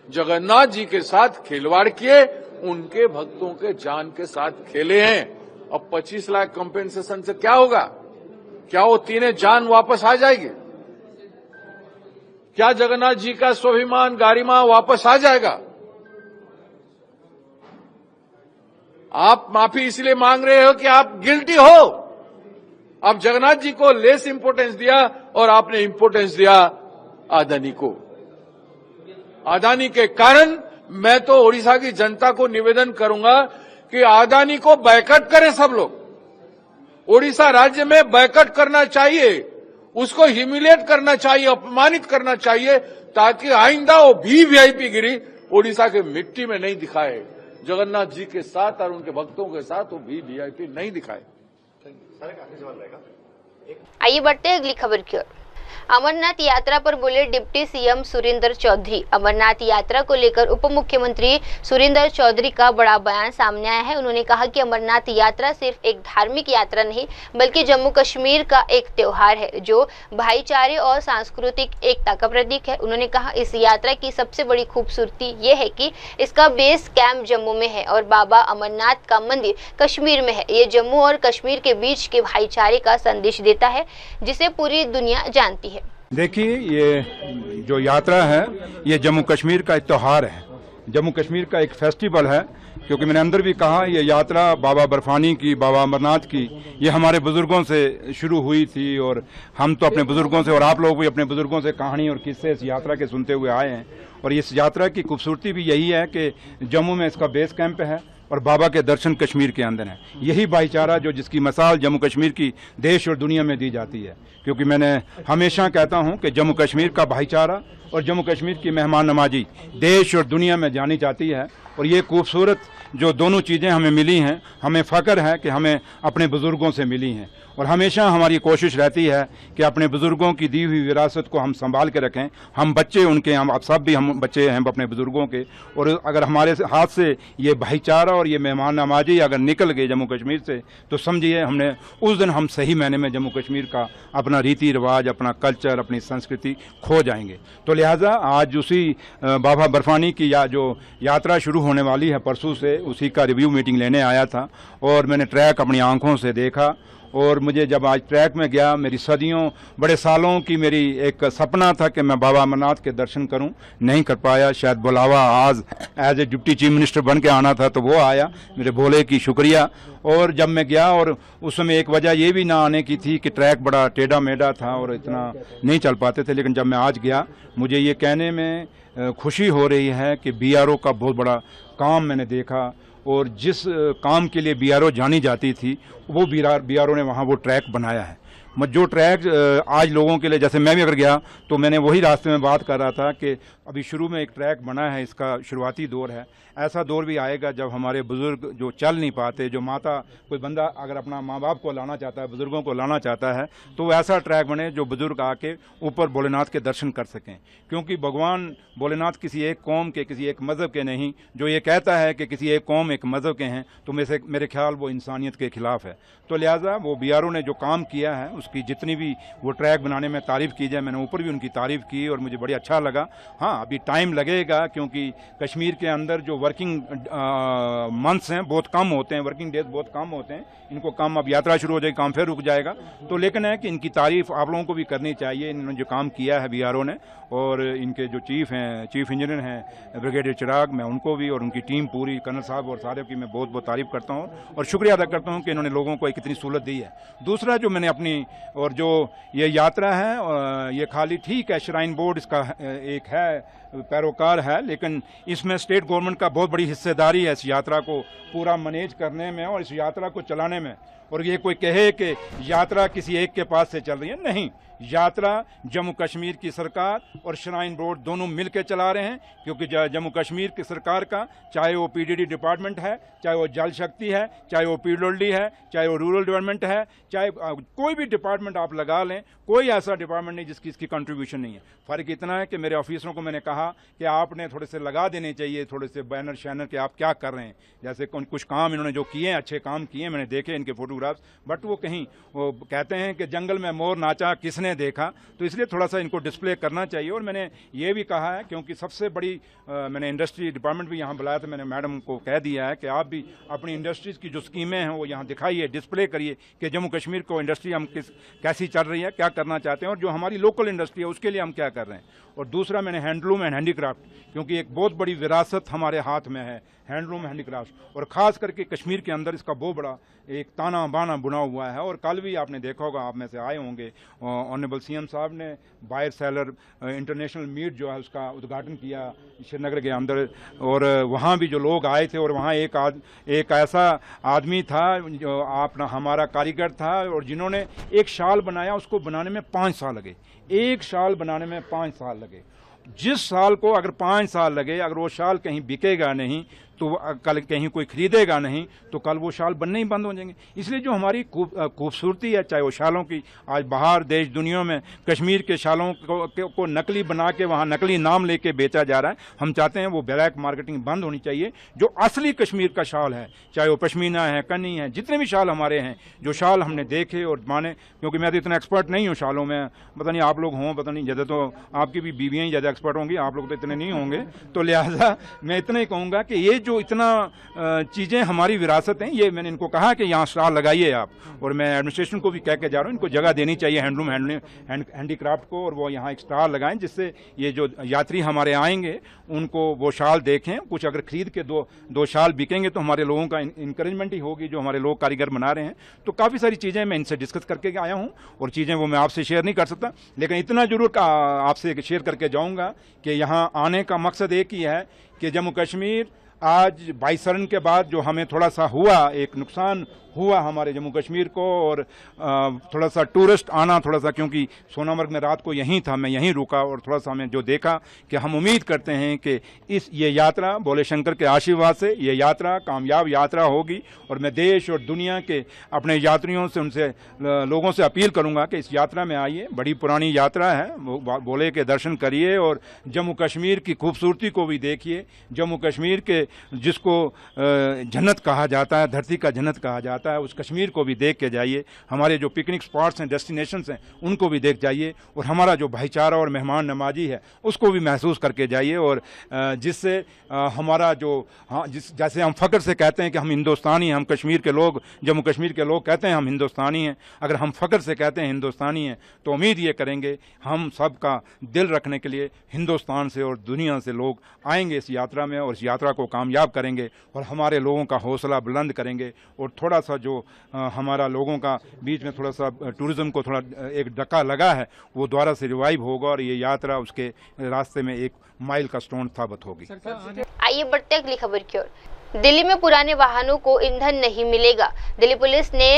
जगन्नाथ जी के साथ खिलवाड़ किए, उनके भक्तों के जान के साथ खेले हैं। अब 25 लाख कंपेंसेशन से क्या होगा? क्या वो तीनों जान वापस आ जाएगी? क्या जगन्नाथ जी का स्वाभिमान, गारिमा वापस आ जाएगा? आप माफी इसलिए मांग रहे हो कि आप गिल्टी हो। आप जगन्नाथ जी को लेस इंपोर्टेंस दिया और आपने इंपोर्टेंस दिया अदानी को। अदानी के कारण मैं तो ओडिशा की जनता को निवेदन करूंगा कि अदानी को बैकआउट करें सब लोग। ओडिशा राज्य में बैकआउट करना चाहिए, उसको ह्यूमिलेट करना चाहिए, अपमानित करना चाहिए, ताकि आइंदा वो भी वीआईपी गिरी ओडिशा के मिट्टी में नहीं दिखाए। जगन्नाथ जी के साथ और उनके भक्तों के साथ वो भी वीआईपी नहीं दिखाए। आइए बढ़ते हैं अगली खबर की ओर। अमरनाथ यात्रा पर बोले डिप्टी सीएम सुरेंद्र चौधरी। अमरनाथ यात्रा को लेकर उप मुख्यमंत्री सुरेंद्र चौधरी का बड़ा बयान सामने आया है। उन्होंने कहा कि अमरनाथ यात्रा सिर्फ एक धार्मिक यात्रा नहीं बल्कि जम्मू कश्मीर का एक त्योहार है जो भाईचारे और सांस्कृतिक एकता का प्रतीक है। उन्होंने कहा इस यात्रा की सबसे बड़ी खूबसूरती ये है कि इसका बेस कैंप जम्मू में है और बाबा अमरनाथ का मंदिर कश्मीर में है। ये जम्मू और कश्मीर के बीच के भाईचारे का संदेश देता है जिसे पूरी दुनिया जानती है। देखिए, ये जो यात्रा है ये जम्मू कश्मीर का एक त्योहार है, जम्मू कश्मीर का एक फेस्टिवल है। क्योंकि मैंने अंदर भी कहा ये यात्रा बाबा बर्फानी की, बाबा अमरनाथ की, ये हमारे बुजुर्गों से शुरू हुई थी और हम तो अपने बुजुर्गों से और आप लोग भी अपने बुजुर्गों से कहानी और किस्से इस यात्रा के सुनते हुए आए हैं। और इस यात्रा की खूबसूरती भी यही है कि जम्मू में इसका बेस कैंप है और बाबा के दर्शन कश्मीर के अंदर हैं। यही भाईचारा जो जिसकी मिसाल जम्मू कश्मीर की देश और दुनिया में दी जाती है। क्योंकि मैंने हमेशा कहता हूं कि जम्मू कश्मीर का भाईचारा और जम्मू कश्मीर की मेहमान नवाजी देश और दुनिया में जानी जाती है। और ये खूबसूरत जो दोनों चीज़ें हमें मिली हैं, हमें फ़ख्र है कि हमें अपने बुज़ुर्गों से मिली हैं। और हमेशा हमारी कोशिश रहती है कि अपने बुज़ुर्गों की दी हुई विरासत को हम संभाल के रखें। हम बच्चे उनके, हम आप सब भी हम बच्चे हैं अपने बुज़ुर्गों के। और अगर हमारे हाथ से ये भाईचारा और ये मेहमान नवाजी अगर निकल गई जम्मू कश्मीर से, तो समझिए हमने उस दिन हम सही मायने में जम्मू कश्मीर का अपना रीति रिवाज, अपना कल्चर, अपनी संस्कृति खो जाएंगे। तो लिहाजा आज उसी बाबा बर्फानी की जो यात्रा शुरू होने वाली है परसों से, उसी का रिव्यू मीटिंग लेने आया था और मैंने ट्रैक अपनी आंखों से देखा और मुझे जब आज ट्रैक में गया, मेरी सदियों बड़े सालों की मेरी एक सपना था कि मैं बाबा अमरनाथ के दर्शन करूं, नहीं कर पाया। शायद बुलावा आज as a deputy chief minister बन के आना था तो वो आया, मेरे भोले की शुक्रिया। और जब मैं गया, और उस समय एक वजह ये भी ना आने की थी कि ट्रैक बड़ा टेढ़ा मेढ़ा था और इतना नहीं चल पाते थे, लेकिन जब मैं आज गया मुझे ये कहने में खुशी हो रही है कि बीआरओ का बहुत बड़ा काम मैंने देखा, और जिस काम के लिए बीआरओ जानी जाती थी वो बीआरओ ने वहाँ वो ट्रैक बनाया है। जो ट्रैक आज लोगों के लिए, जैसे मैं भी अगर गया तो मैंने वही रास्ते में बात कर रहा था कि अभी शुरू में एक ट्रैक बना है, इसका शुरुआती दौर है, ऐसा दौर भी आएगा जब हमारे बुजुर्ग जो चल नहीं पाते, जो माता, कोई बंदा अगर अपना माँ बाप को लाना चाहता है, बुजुर्गों को लाना चाहता है, तो वो ऐसा ट्रैक बने जो बुजुर्ग आके ऊपर भोलेनाथ के दर्शन कर सकें। क्योंकि भगवान भोलेनाथ किसी एक कौम के, किसी एक मज़हब के नहीं। जो ये कहता है कि किसी एक कौम एक मज़हब के हैं, तो मेरे ख्याल वो इंसानियत के खिलाफ है। तो लिहाजा वो बीआरओ ने जो काम किया है उसकी जितनी भी वो ट्रैक बनाने में तारीफ़ की जाए, मैंने ऊपर भी उनकी तारीफ़ की और मुझे बड़ी अच्छा लगा। हाँ, अभी टाइम लगेगा क्योंकि कश्मीर के अंदर जो वर्किंग मंथ्स हैं बहुत कम होते हैं, वर्किंग डेज बहुत कम होते हैं। इनको काम, अब यात्रा शुरू हो जाएगी, काम फिर रुक जाएगा। तो लेकिन है कि इनकी तारीफ़ आप लोगों को भी करनी चाहिए, इन्होंने जो काम किया है बीआरओ ने, और इनके जो चीफ इंजीनियर हैं ब्रिगेडियर चिराग, मैं उनको भी और उनकी टीम पूरी, कर्नल साहब और सारे की मैं बहुत बहुत तारीफ़ करता हूँ और शुक्रिया अदा करता हूँ कि इन्होंने लोगों को एक इतनी सहूलत दी है। दूसरा जो मैंने अपनी, और जो ये यात्रा है ये खाली ठीक है श्राइन बोर्ड इसका एक है पैरोकार है, लेकिन इसमें स्टेट गवर्नमेंट का बहुत बड़ी हिस्सेदारी है इस यात्रा को पूरा मैनेज करने में और इस यात्रा को चलाने में। और ये कोई कहे कि यात्रा किसी एक के पास से चल रही है, नहीं, यात्रा जम्मू कश्मीर की सरकार और श्राइन बोर्ड दोनों मिलकर चला रहे हैं। क्योंकि जम्मू कश्मीर की सरकार का, चाहे वो पीडीडी डिपार्टमेंट है, चाहे वो जल शक्ति है, चाहे वो पीडब्ल्यूडी है, चाहे वो रूरल डेवलपमेंट है, चाहे कोई भी डिपार्टमेंट आप लगा लें, कोई ऐसा डिपार्टमेंट नहीं जिसकी इसकी कंट्रीब्यूशन नहीं है। फ़र्क इतना है कि मेरे ऑफिसरों को मैंने कहा कि आपने थोड़े से लगा देने चाहिए, थोड़े से बैनर शैनर के आप क्या कर रहे हैं। जैसे कुछ काम इन्होंने जो किए हैं, अच्छे काम किए हैं, मैंने देखे इनके फोटोग्राफ्स, बट वो कहीं वो कहते हैं कि जंगल में मोर नाचा किसने देखा, तो इसलिए थोड़ा सा इनको डिस्प्ले करना चाहिए। और मैंने ये भी कहा है, क्योंकि सबसे बड़ी मैंने इंडस्ट्री डिपार्टमेंट भी यहाँ बुलाया था, मैंने मैडम को कह दिया है कि आप भी अपनी इंडस्ट्रीज़ की जो स्कीमें हैं वो यहाँ दिखाइए, डिस्प्ले करिए कि जम्मू कश्मीर को इंडस्ट्री हम कैसी चल रही है, क्या करना चाहते हैं और जो हमारी लोकल इंडस्ट्री है उसके लिए हम क्या कर रहे हैं। और दूसरा मैंने हैंडलूम एंड हैंडीक्राफ्ट, क्योंकि एक बहुत बड़ी विरासत हमारे हाथ में है हैंडलूम हैंडीक्राफ्ट, और ख़ास करके कश्मीर के अंदर इसका बहुत बड़ा एक ताना बाना बुना हुआ है। और कल भी आपने देखा होगा, आप में से आए होंगे, ऑनरेबल सीएम साहब ने बायर सेलर इंटरनेशनल मीट जो है उसका उद्घाटन किया श्रीनगर के अंदर, और वहाँ भी जो लोग आए थे, और वहाँ एक ऐसा आदमी था जो अपना हमारा कारीगर था, और जिन्होंने एक शाल बनाया, उसको बनाने में 5 साल लगे, एक शाल बनाने में 5 साल लगे। जिस साल को अगर 5 साल लगे, अगर वो शाल कहीं बिकेगा नहीं तो कल कहीं कोई खरीदेगा नहीं, तो कल वो शाल बनने ही बंद हो जाएंगे। इसलिए जो हमारी खूबसूरती है, चाहे वो शालों की, आज बाहर देश दुनिया में कश्मीर के शालों को नकली बना के वहाँ नकली नाम लेके बेचा जा रहा है। हम चाहते हैं वो ब्लैक मार्केटिंग बंद होनी चाहिए। जो असली कश्मीर का शाल है, चाहे वो पश्मीना है, कन्नी है, जितने भी शाल हमारे हैं, जो शाल हमने देखे और माने, क्योंकि मैं तो इतना एक्सपर्ट नहीं हूँ शालों में, पता नहीं आप लोग हों, पता नहीं, ज़्यादा तो आपकी भी बीवियाँ ही ज़्यादा एक्सपर्ट होंगी, आप लोग तो इतने नहीं होंगे। तो लिहाजा मैं इतना ही कहूँगा कि ये जो इतना चीज़ें हमारी विरासत हैं, ये मैंने इनको कहा कि यहाँ स्टॉल लगाइए आप, और मैं एडमिनिस्ट्रेशन को भी कह के जा रहा हूँ, इनको जगह देनी चाहिए हैंडलूम हैंडीक्राफ्ट को, और वो यहाँ एक स्टॉल लगाएं, जिससे ये जो यात्री हमारे आएंगे उनको वो शाल देखें। कुछ अगर खरीद के दो शाल बिकेंगे तो हमारे लोगों का इंकरेजमेंट ही होगी, जो हमारे लोग कारीगर बना रहे हैं। तो काफ़ी सारी चीज़ें मैं इनसे डिस्कस करके आया हूँ, और चीज़ें वो मैं आपसे शेयर नहीं कर सकता, लेकिन इतना जरूर आपसे शेयर करके जाऊँगा कि यहाँ आने का मकसद एक ही है कि जम्मू कश्मीर आज 22 साल के बाद जो हमें थोड़ा सा हुआ, एक नुकसान हुआ हमारे जम्मू कश्मीर को, और थोड़ा सा टूरिस्ट आना, थोड़ा सा, क्योंकि सोनामर्ग में रात को यहीं था, मैं यहीं रुका, और थोड़ा सा हमें जो देखा कि हम उम्मीद करते हैं कि ये यात्रा भोले शंकर के आशीर्वाद से ये यात्रा कामयाब यात्रा होगी। और मैं देश और दुनिया के अपने यात्रियों से, उनसे लोगों से अपील करूंगा कि इस यात्रा में आइए, बड़ी पुरानी यात्रा है, भोले के दर्शन करिए और जम्मू कश्मीर की खूबसूरती को भी देखिए। जम्मू कश्मीर के जिसको जन्नत कहा जाता है, धरती का जन्नत कहा जाता है, जाता है उस कश्मीर को भी देख के जाइए, हमारे जो पिकनिक स्पॉट्स हैं, डेस्टिनेशंस हैं, उनको भी देख जाइए, और हमारा जो भाईचारा और मेहमान नवाजी है उसको भी महसूस करके जाइए। और जिससे हमारा जो जैसे हम फ़ख्र से कहते हैं कि हम हिंदुस्तानी हैं, हम कश्मीर के लोग, जम्मू कश्मीर के लोग कहते हैं हम हिंदुस्तानी हैं, अगर हम फ़ख्र से कहते हैं हिंदुस्तानी हैं तो उम्मीद ये करेंगे हम सब का दिल रखने के लिए हिंदुस्तान से और दुनिया से लोग आएंगे इस यात्रा में, और इस यात्रा को कामयाब करेंगे और हमारे लोगों का हौसला बुलंद करेंगे। और थोड़ा सा जो हमारा लोगों का बीच में थोड़ा सा टूरिज़्म को थोड़ा एक धक्का लगा है वो दोबारा से रिवाइव होगा, और ये यात्रा उसके रास्ते में एक माइल का स्टोन साबित होगी। आइए बढ़ते अगली खबर की ओर। दिल्ली में पुराने वाहनों को ईंधन नहीं मिलेगा। दिल्ली पुलिस ने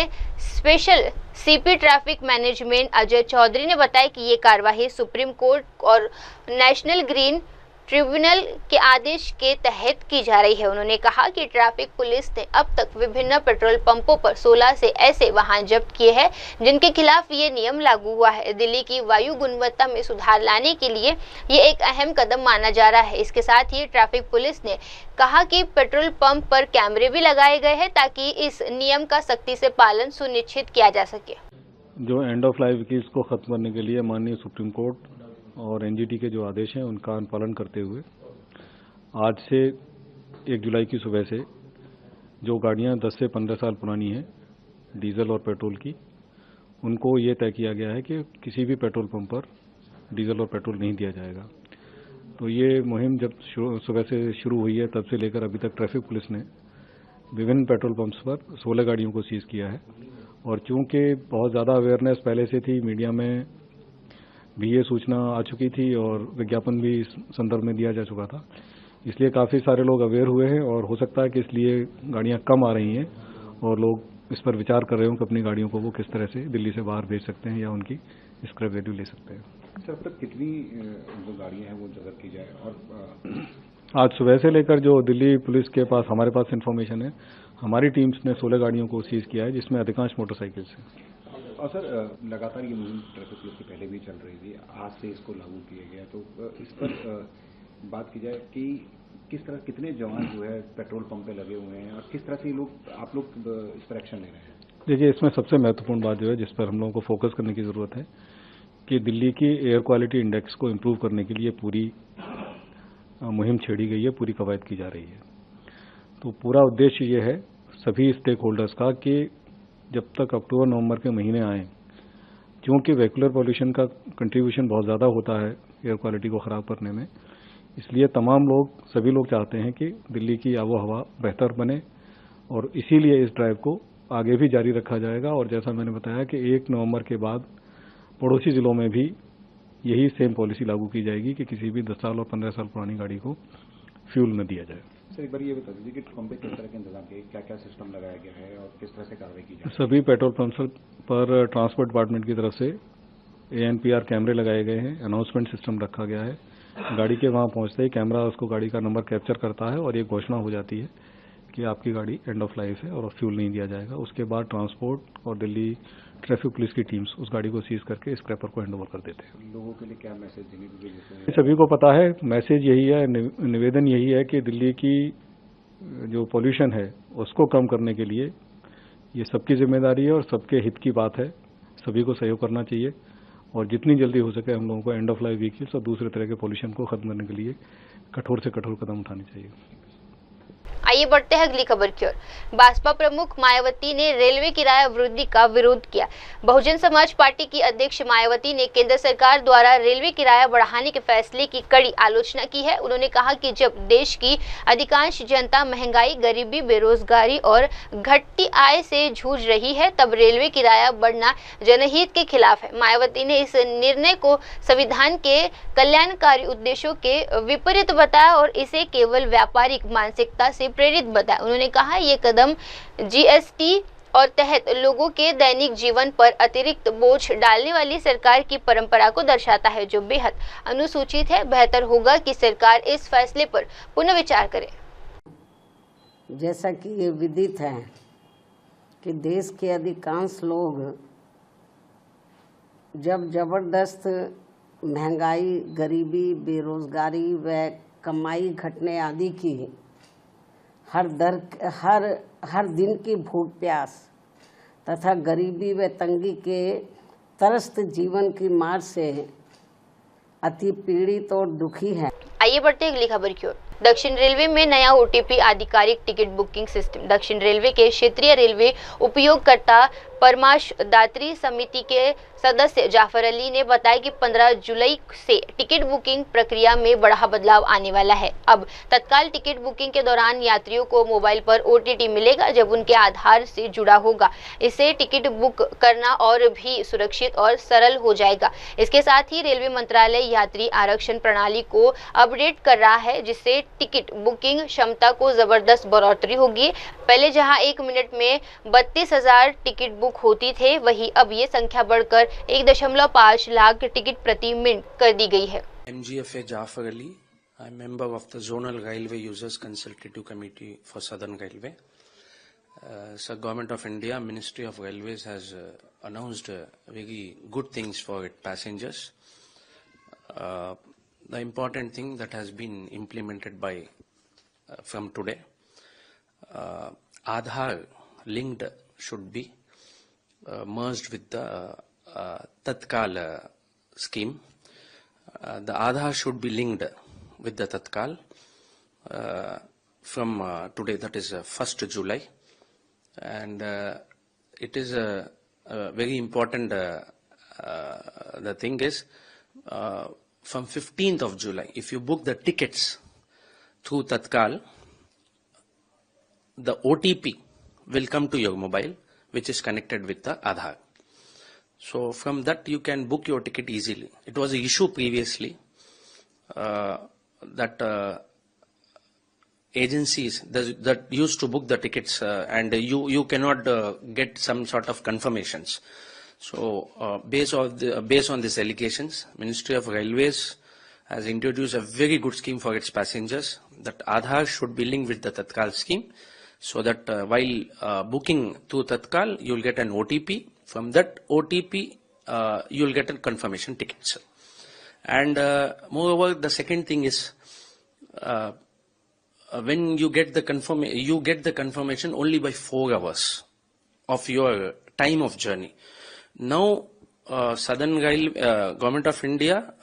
special CP traffic management Ajay Chaudhary ने बताया कि ये कार्यवाही सुप्रीम कोर्ट और नेशनल ग्रीन ट्रिब्यूनल के आदेश के तहत की जा रही है। उन्होंने कहा कि ट्रैफिक पुलिस ने अब तक विभिन्न पेट्रोल पंपों पर 16 से ऐसे वाहन जब्त किए हैं जिनके खिलाफ ये नियम लागू हुआ है। दिल्ली की वायु गुणवत्ता में सुधार लाने के लिए ये एक अहम कदम माना जा रहा है। इसके साथ ही ट्रैफिक पुलिस ने कहा कि पेट्रोल पंप पर कैमरे भी लगाए गए हैं ताकि इस नियम का सख्ती से पालन सुनिश्चित किया जा सके। जो एंड ऑफ लाइफ व्हीकल्स को खत्म करने के लिए माननीय सुप्रीम कोर्ट और एनजीटी के जो आदेश हैं उनका अनुपालन करते हुए आज से 1 जुलाई की सुबह से जो गाड़ियां 10 से 15 साल पुरानी हैं डीजल और पेट्रोल की, उनको ये तय किया गया है कि किसी भी पेट्रोल पंप पर डीजल और पेट्रोल नहीं दिया जाएगा। तो ये मुहिम जब सुबह से शुरू हुई है तब से लेकर अभी तक ट्रैफिक पुलिस ने विभिन्न पेट्रोल पंप्स पर 16 गाड़ियों को सीज किया है। और चूंकि बहुत ज़्यादा अवेयरनेस पहले से थी, मीडिया में भी ये सूचना आ चुकी थी और विज्ञापन भी इस संदर्भ में दिया जा चुका था, इसलिए काफ़ी सारे लोग अवेयर हुए हैं और हो सकता है कि इसलिए गाड़ियां कम आ रही हैं और लोग इस पर विचार कर रहे हो कि अपनी गाड़ियों को वो किस तरह से दिल्ली से बाहर भेज सकते हैं या उनकी स्क्रैप वैल्यू ले सकते हैं। सर, अब तक कितनी जो गाड़ियां हैं वो जब्त की जाए? और आज सुबह से लेकर जो दिल्ली पुलिस के पास हमारे पास इन्फॉर्मेशन है, हमारी टीम्स ने 16 गाड़ियों को सीज किया है जिसमें अधिकांश मोटरसाइकिल्स हैं। और सर, लगातार ये मुहिम ट्रैफिक पुलिस की पहले भी चल रही थी, आज से इसको लागू किया गया, तो इस पर बात की जाए कि किस तरह कितने जवान जो है पेट्रोल पंप पे लगे हुए हैं और किस तरह से आप लोग इस पर एक्शन ले रहे हैं? देखिए, इसमें सबसे महत्वपूर्ण बात जो है जिस पर हम लोगों को फोकस करने की ज़रूरत है कि दिल्ली की एयर क्वालिटी इंडेक्स को इम्प्रूव करने के लिए पूरी मुहिम छेड़ी गई है, पूरी कवायद की जा रही है। तो पूरा उद्देश्य ये है सभी स्टेक होल्डर्स का कि जब तक अक्टूबर नवंबर के महीने आए, क्योंकि वेहिकुलर पॉल्यूशन का कंट्रीब्यूशन बहुत ज़्यादा होता है एयर क्वालिटी को ख़राब करने में, इसलिए सभी लोग चाहते हैं कि दिल्ली की आबो हवा बेहतर बने और इसीलिए इस ड्राइव को आगे भी जारी रखा जाएगा। और जैसा मैंने बताया कि 1 नवंबर के बाद पड़ोसी ज़िलों में भी यही सेम पॉलिसी लागू की जाएगी कि किसी भी 10 साल और 15 साल पुरानी गाड़ी को फ्यूल न दिया जाए। सर, एक बार ये बता दीजिए कि पंप पे किस तरह के इंतजाम किए, क्या क्या सिस्टम लगाया गया है और किस तरह से कार्रवाई की जाए? सभी पेट्रोल पंप्स पर ट्रांसपोर्ट डिपार्टमेंट की तरफ से ANPR कैमरे लगाए गए हैं, अनाउंसमेंट सिस्टम रखा गया है। गाड़ी के वहाँ पहुँचते ही कैमरा उसको गाड़ी का नंबर कैप्चर करता है और ये घोषणा हो जाती है कि आपकी गाड़ी एंड ऑफ लाइफ है और फ्यूल नहीं दिया जाएगा। उसके बाद ट्रांसपोर्ट और दिल्ली ट्रैफिक पुलिस की टीम्स उस गाड़ी को सीज करके स्क्रैपर को हैंड ओवर कर देते हैं। लोगों के लिए क्या मैसेज देने की जैसे सभी को पता है, मैसेज यही है, निवेदन यही है कि दिल्ली की जो पॉल्यूशन है उसको कम करने के लिए ये सबकी जिम्मेदारी है और सबके हित की बात है। सभी को सहयोग करना चाहिए और जितनी जल्दी हो सके हम लोगों को एंड ऑफ लाइफ व्हीकल्स और दूसरे तरह के पॉल्यूशन को खत्म करने के लिए कठोर से कठोर कदम उठाने चाहिए। आइए बढ़ते हैं अगली खबर की ओर। भाजपा प्रमुख मायावती ने रेलवे किराया वृद्धि का विरोध किया। बहुजन समाज पार्टी की अध्यक्ष मायावती ने केंद्र सरकार द्वारा रेलवे किराया बढ़ाने के फैसले की कड़ी आलोचना की है। उन्होंने कहा कि जब देश की अधिकांश जनता महंगाई, गरीबी, बेरोजगारी और घटती आय से जूझ रही है, तब रेलवे किराया बढ़ना जनहित के खिलाफ है। मायावती ने इस निर्णय को संविधान के कल्याणकारी उद्देश्यों के विपरीत बताया और इसे केवल व्यापारिक मानसिकता से प्रेरित बताया। उन्होंने कहा ये कदम GST और तहत लोगों के दैनिक जीवन पर अतिरिक्त बोझ डालने वाली सरकार की परंपरा को दर्शाता है जो बेहद अनुसूचित है। बेहतर होगा कि सरकार इस फैसले पर पुनः विचार करे। जैसा कि ये विदित है कि देश के अधिकांश लोग जब जबरदस्त महंगाई, गरीबी, बेरोजगारी व कमाई घटने आदि की हर दिन की भूख प्यास तथा गरीबी व तंगी के त्रस्त जीवन की मार से अति पीड़ित और दुखी है। आइए बढ़ते अगली खबर की ओर। दक्षिण रेलवे में नया ओटीपी आधिकारिक टिकट बुकिंग सिस्टम। दक्षिण रेलवे के क्षेत्रीय रेलवे उपयोगकर्ता परामर्श दात्री समिति के सदस्य जाफर अली ने बताया कि 15 जुलाई से टिकट बुकिंग प्रक्रिया में बड़ा बदलाव आने वाला है। अब तत्काल टिकट बुकिंग के दौरान यात्रियों को मोबाइल पर ओटीपी मिलेगा जब उनके आधार से जुड़ा होगा। इससे टिकट बुक करना और भी सुरक्षित और सरल हो जाएगा। इसके साथ ही रेलवे मंत्रालय यात्री आरक्षण प्रणाली को अपडेट कर रहा है, जिससे टिकट बुकिंग क्षमता को जबरदस्त बढ़ोतरी होगी। पहले जहां 1 मिनट में 32,000 टिकट बुक होती थे, वहीं अब ये संख्या बढ़कर 1.5 लाख टिकट प्रति मिनट कर दी गई है। MGFA Jafar Ali, I am member of the Zonal Railway Users Consultative Committee for Southern Railway. So Government of India, Ministry of Railways has announced very good things for its passengers. The important thing that has been implemented by from today, Aadhaar linked should be merged with the Tatkal scheme. The Aadhaar should be linked with the Tatkal from today, that is 1st July, and it is a very important. The thing is, from 15th of July, if you book the tickets through Tatkal, the OTP will come to your mobile, which is connected with the Aadhaar. So from that you can book your ticket easily. It was an issue previously that agencies that used to book the tickets and you cannot get some sort of confirmations. So based on these allegations, Ministry of Railways has introduced a very good scheme for its passengers, that Aadhaar should be linked with the Tatkal scheme, so that while booking through Tatkal, you will get an OTP. From that OTP, you will get a confirmation tickets. And moreover, the second thing is, when you get the confirmation only by 4 hours of your time of journey. Now, Southern Government of India,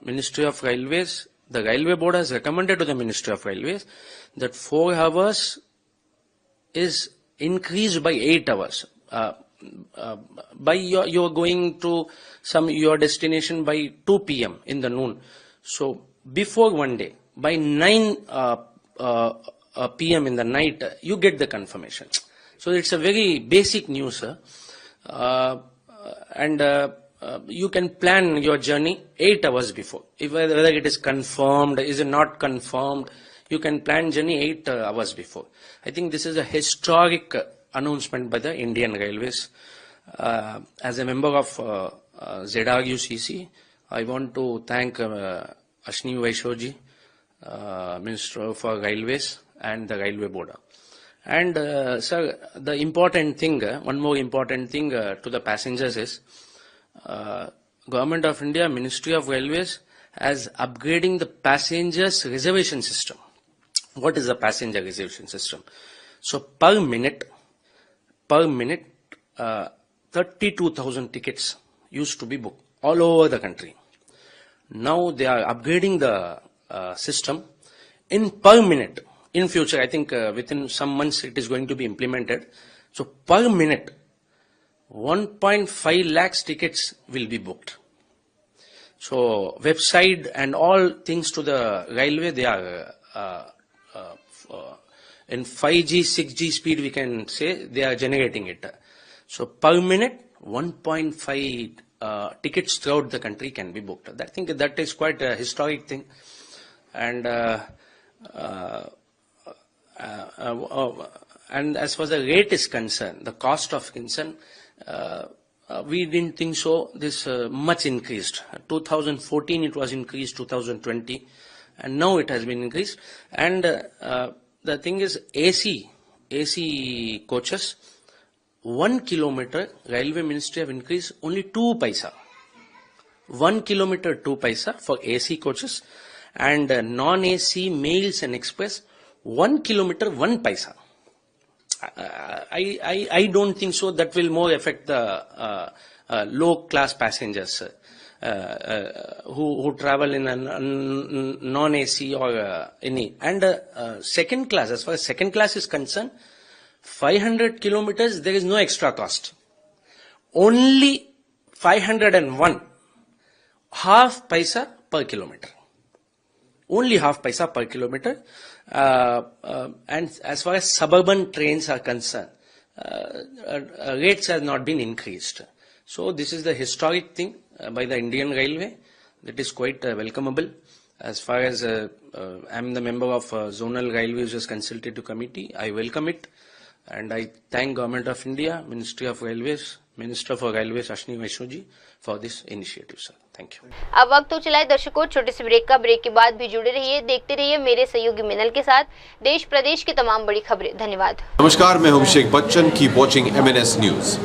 Ministry of Railways, the Railway Board has recommended to the Ministry of Railways that 4 hours is increased by 8 hours. By you are going to your destination by 2 p.m. in the noon. So before one day, by 9 p.m. in the night, you get the confirmation. So it's a very basic news, and you can plan your journey 8 hours before. Whether it is confirmed, is it not confirmed, you can plan journey 8 hours before. I think this is a historic announcement by the Indian Railways. As a member of ZRUCC, I want to thank Ashwini Vaishnav, Minister for Railways, and the Railway Board. And sir, the important thing, one more important thing to the passengers is, Government of India, Ministry of Railways as upgrading the passengers reservation system. What is the passenger reservation system? So per minute, 32,000 tickets used to be booked all over the country. Now they are upgrading the system in per minute. In future, I think within some months it is going to be implemented. So per minute, 1.5 lakhs tickets will be booked. So website and all things to the railway, they are in 5G, 6G speed, we can say they are generating it. So per minute, 1.5 tickets throughout the country can be booked. I think that is quite a historic thing. And and as far as the rate is concerned, the cost of concern, we didn't think so this much increased. 2014 it was increased, 2020, and now it has been increased. And the thing is, AC coaches, 1 kilometer, Railway Ministry have increased only 2 paisa. 1 kilometer 2 paisa for AC coaches, and non-AC mails and express 1 kilometer 1 paisa. I don't think so. That will more affect the low class passengers who travel in a non-AC or any. And second class, as far as second class is concerned, 500 kilometers, there is no extra cost. Only 501, half paisa per kilometer. Only half paisa per kilometer. And as far as suburban trains are concerned, rates have not been increased. So this is the historic thing by the Indian Railway that is quite welcomeable. As far as I am the member of Zonal Railway Users Consultative Committee, I welcome it. And I thank Government of India, Ministry of Railways, Minister for Railways Ashwini Vaishnu ji for this initiative, sir. Thank you. अब वक्त तो चला है दर्शकों, छोटे से break का। Break के बाद भी जुड़े रहिए, देखते रहिए मेरे सहयोगी मिनल के साथ देश प्रदेश की तमाम बड़ी खबरें। धन्यवाद। नमस्कार, मैं हूं Abhishek Bachchan. Keep watching MNS news.